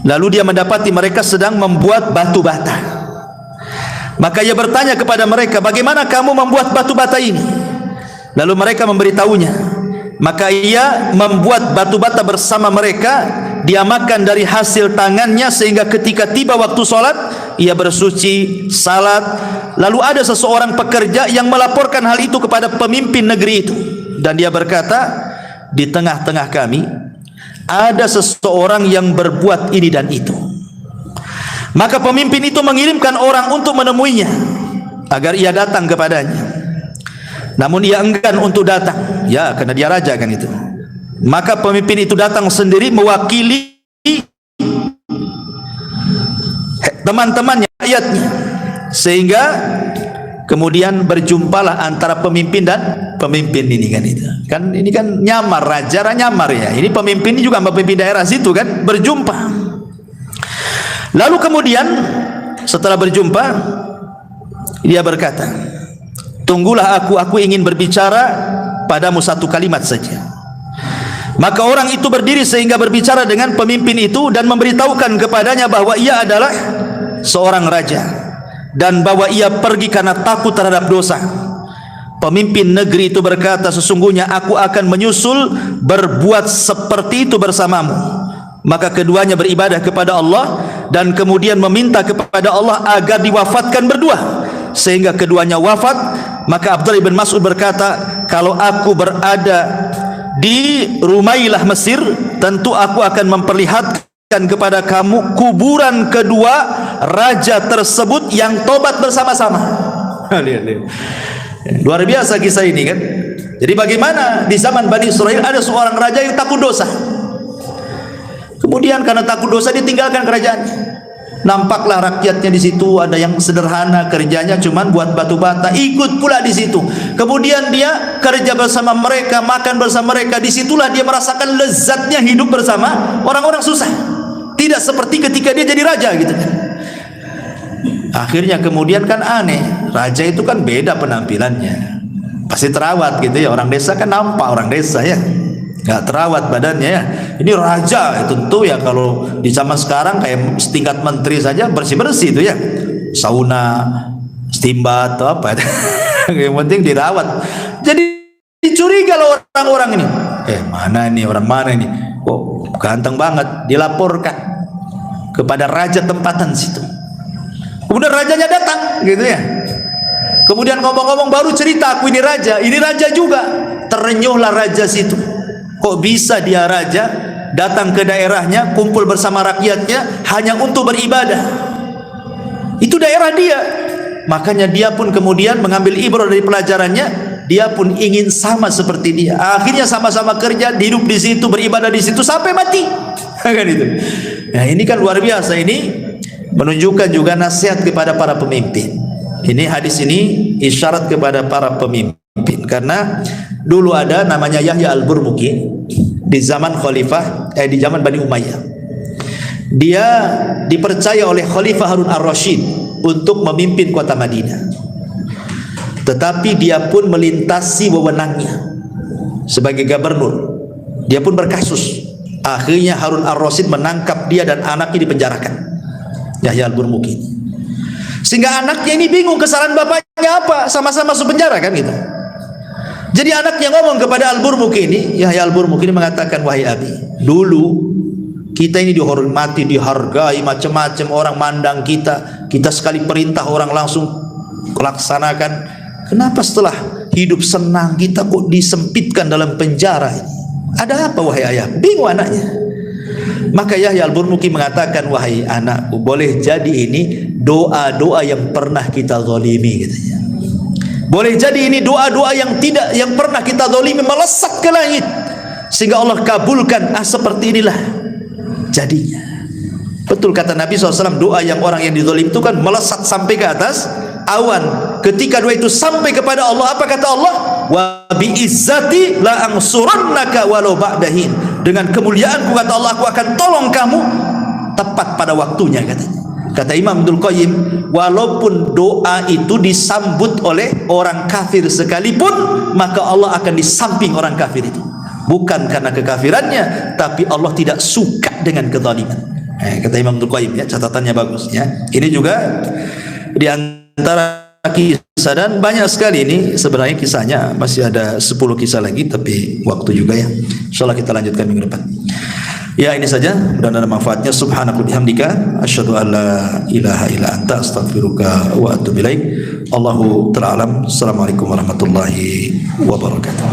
Lalu dia mendapati mereka sedang membuat batu bata. Maka ia bertanya kepada mereka, bagaimana kamu membuat batu bata ini? Lalu mereka memberitahunya. Maka ia membuat batu bata bersama mereka, dia makan dari hasil tangannya, sehingga ketika tiba waktu sholat, ia bersuci, salat. Lalu ada seseorang pekerja yang melaporkan hal itu kepada pemimpin negeri itu, dan dia berkata, di tengah-tengah kami ada seseorang yang berbuat ini dan itu. Maka pemimpin itu mengirimkan orang untuk menemuinya agar ia datang kepadanya. Namun ia enggan untuk datang, ya, karena dia raja kan itu. Maka pemimpin itu datang sendiri mewakili teman-temannya, rakyatnya, sehingga kemudian berjumpalah antara pemimpin dan pemimpin ini kan itu. Kan ini kan nyamar, raja nyamar ya. Ini pemimpin ini juga pemimpin daerah situ kan, berjumpa. Lalu kemudian setelah berjumpa, dia berkata, tunggulah aku ingin berbicara padamu satu kalimat saja. Maka orang itu berdiri sehingga berbicara dengan pemimpin itu dan memberitahukan kepadanya bahwa ia adalah seorang raja dan bahwa ia pergi karena takut terhadap dosa. Pemimpin negeri itu berkata, sesungguhnya aku akan menyusul berbuat seperti itu bersamamu. Maka keduanya beribadah kepada Allah dan kemudian meminta kepada Allah agar diwafatkan berdua, sehingga keduanya wafat. Maka Abdullah bin Mas'ud berkata, kalau aku berada di Rumailah Mesir, tentu aku akan memperlihatkan kepada kamu kuburan kedua raja tersebut yang tobat bersama-sama. Luar biasa kisah ini kan. Jadi bagaimana di zaman Bani Israel ada seorang raja yang takut dosa, kemudian karena takut dosa ditinggalkan kerajaannya. Nampaklah rakyatnya di situ ada yang sederhana, kerjanya cuman buat batu bata, ikut pula di situ. Kemudian dia kerja bersama mereka, makan bersama mereka. Disitulah dia merasakan lezatnya hidup bersama orang-orang susah. Tidak seperti ketika dia jadi raja gitu kan. Akhirnya kemudian kan aneh, raja itu kan beda penampilannya, pasti terawat gitu ya. Orang desa kan nampak orang desa ya, nggak terawat badannya ya. Ini raja tentu ya, kalau di zaman sekarang kayak setingkat menteri saja bersih-bersih itu ya, sauna, stimbat atau apa yang penting dirawat. Jadi dicuriga loh orang-orang ini, mana ini orang mana ini, kok ganteng banget. Dilaporkan kepada raja tempatan situ. Kemudian rajanya datang, gitu ya. Kemudian ngomong-ngomong baru cerita, aku ini raja juga. Terenyuhlah raja situ. Kok bisa dia raja datang ke daerahnya, kumpul bersama rakyatnya hanya untuk beribadah? Itu daerah dia. Makanya dia pun kemudian mengambil ibrah dari pelajarannya. Dia pun ingin sama seperti dia. Akhirnya sama-sama kerja, hidup di situ, beribadah di situ sampai mati. Kan itu. Nah, ini kan luar biasa. Ini menunjukkan juga nasihat kepada para pemimpin. Ini hadis ini isyarat kepada para pemimpin, karena dulu ada namanya Yahya al-Burmuki di zaman di zaman Bani Umayyah. Dia dipercaya oleh Khalifah Harun ar-Rasyid untuk memimpin kota Madinah. Tetapi dia pun melintasi wewenangnya sebagai gubernur. Dia pun berkasus. Akhirnya Harun ar-Rasyid menangkap dia dan anaknya dipenjarakan. Yahya al-Burmuki. Sehingga anaknya ini bingung kesalahan bapaknya apa, sama-sama masuk penjara kan gitu. Jadi anaknya ngomong kepada al-Burmuki ini, Yahya al-Burmuki ini mengatakan, wahai abi, dulu kita ini dihormati, dihargai, macam-macam orang mandang kita sekali perintah orang langsung laksanakan. Kenapa setelah hidup senang kita kok disempitkan dalam penjara ini? Ada apa wahai ayah? Bingung anaknya. Maka Yahya al-Burmuki mengatakan, wahai anakku, boleh jadi ini doa-doa yang pernah kita zalimi, katanya. Boleh jadi ini doa-doa yang pernah kita zalimi melesat ke langit sehingga Allah kabulkan. Seperti inilah jadinya. Betul kata Nabi SAW, doa yang orang yang dizalim itu kan melesat sampai ke atas awan. Ketika doa itu sampai kepada Allah, apa kata Allah? Wa bi izzati la ansurannaka walau ba'dahin. Dengan kemuliaanku, kata Allah, aku akan tolong kamu tepat pada waktunya, katanya. Kata Imam Ibnul Qayyim, walaupun doa itu disambut oleh orang kafir sekalipun, maka Allah akan di samping orang kafir itu. Bukan karena kekafirannya, tapi Allah tidak suka dengan kezaliman. Kata Imam Ibnul Qayyim, ya, catatannya bagus, ya. Ini juga di antara kisah, dan banyak sekali ini sebenarnya kisahnya, masih ada 10 kisah lagi, tapi waktu juga ya. Insyaallah kita lanjutkan minggu depan. Ya, ini saja, dan ada manfaatnya. Subhanallahi bihamdika asyhadu an la ilaha illa anta astaghfiruka wa atubu ilaik. Allahu ta'ala alam. Assalamualaikum warahmatullahi wabarakatuh.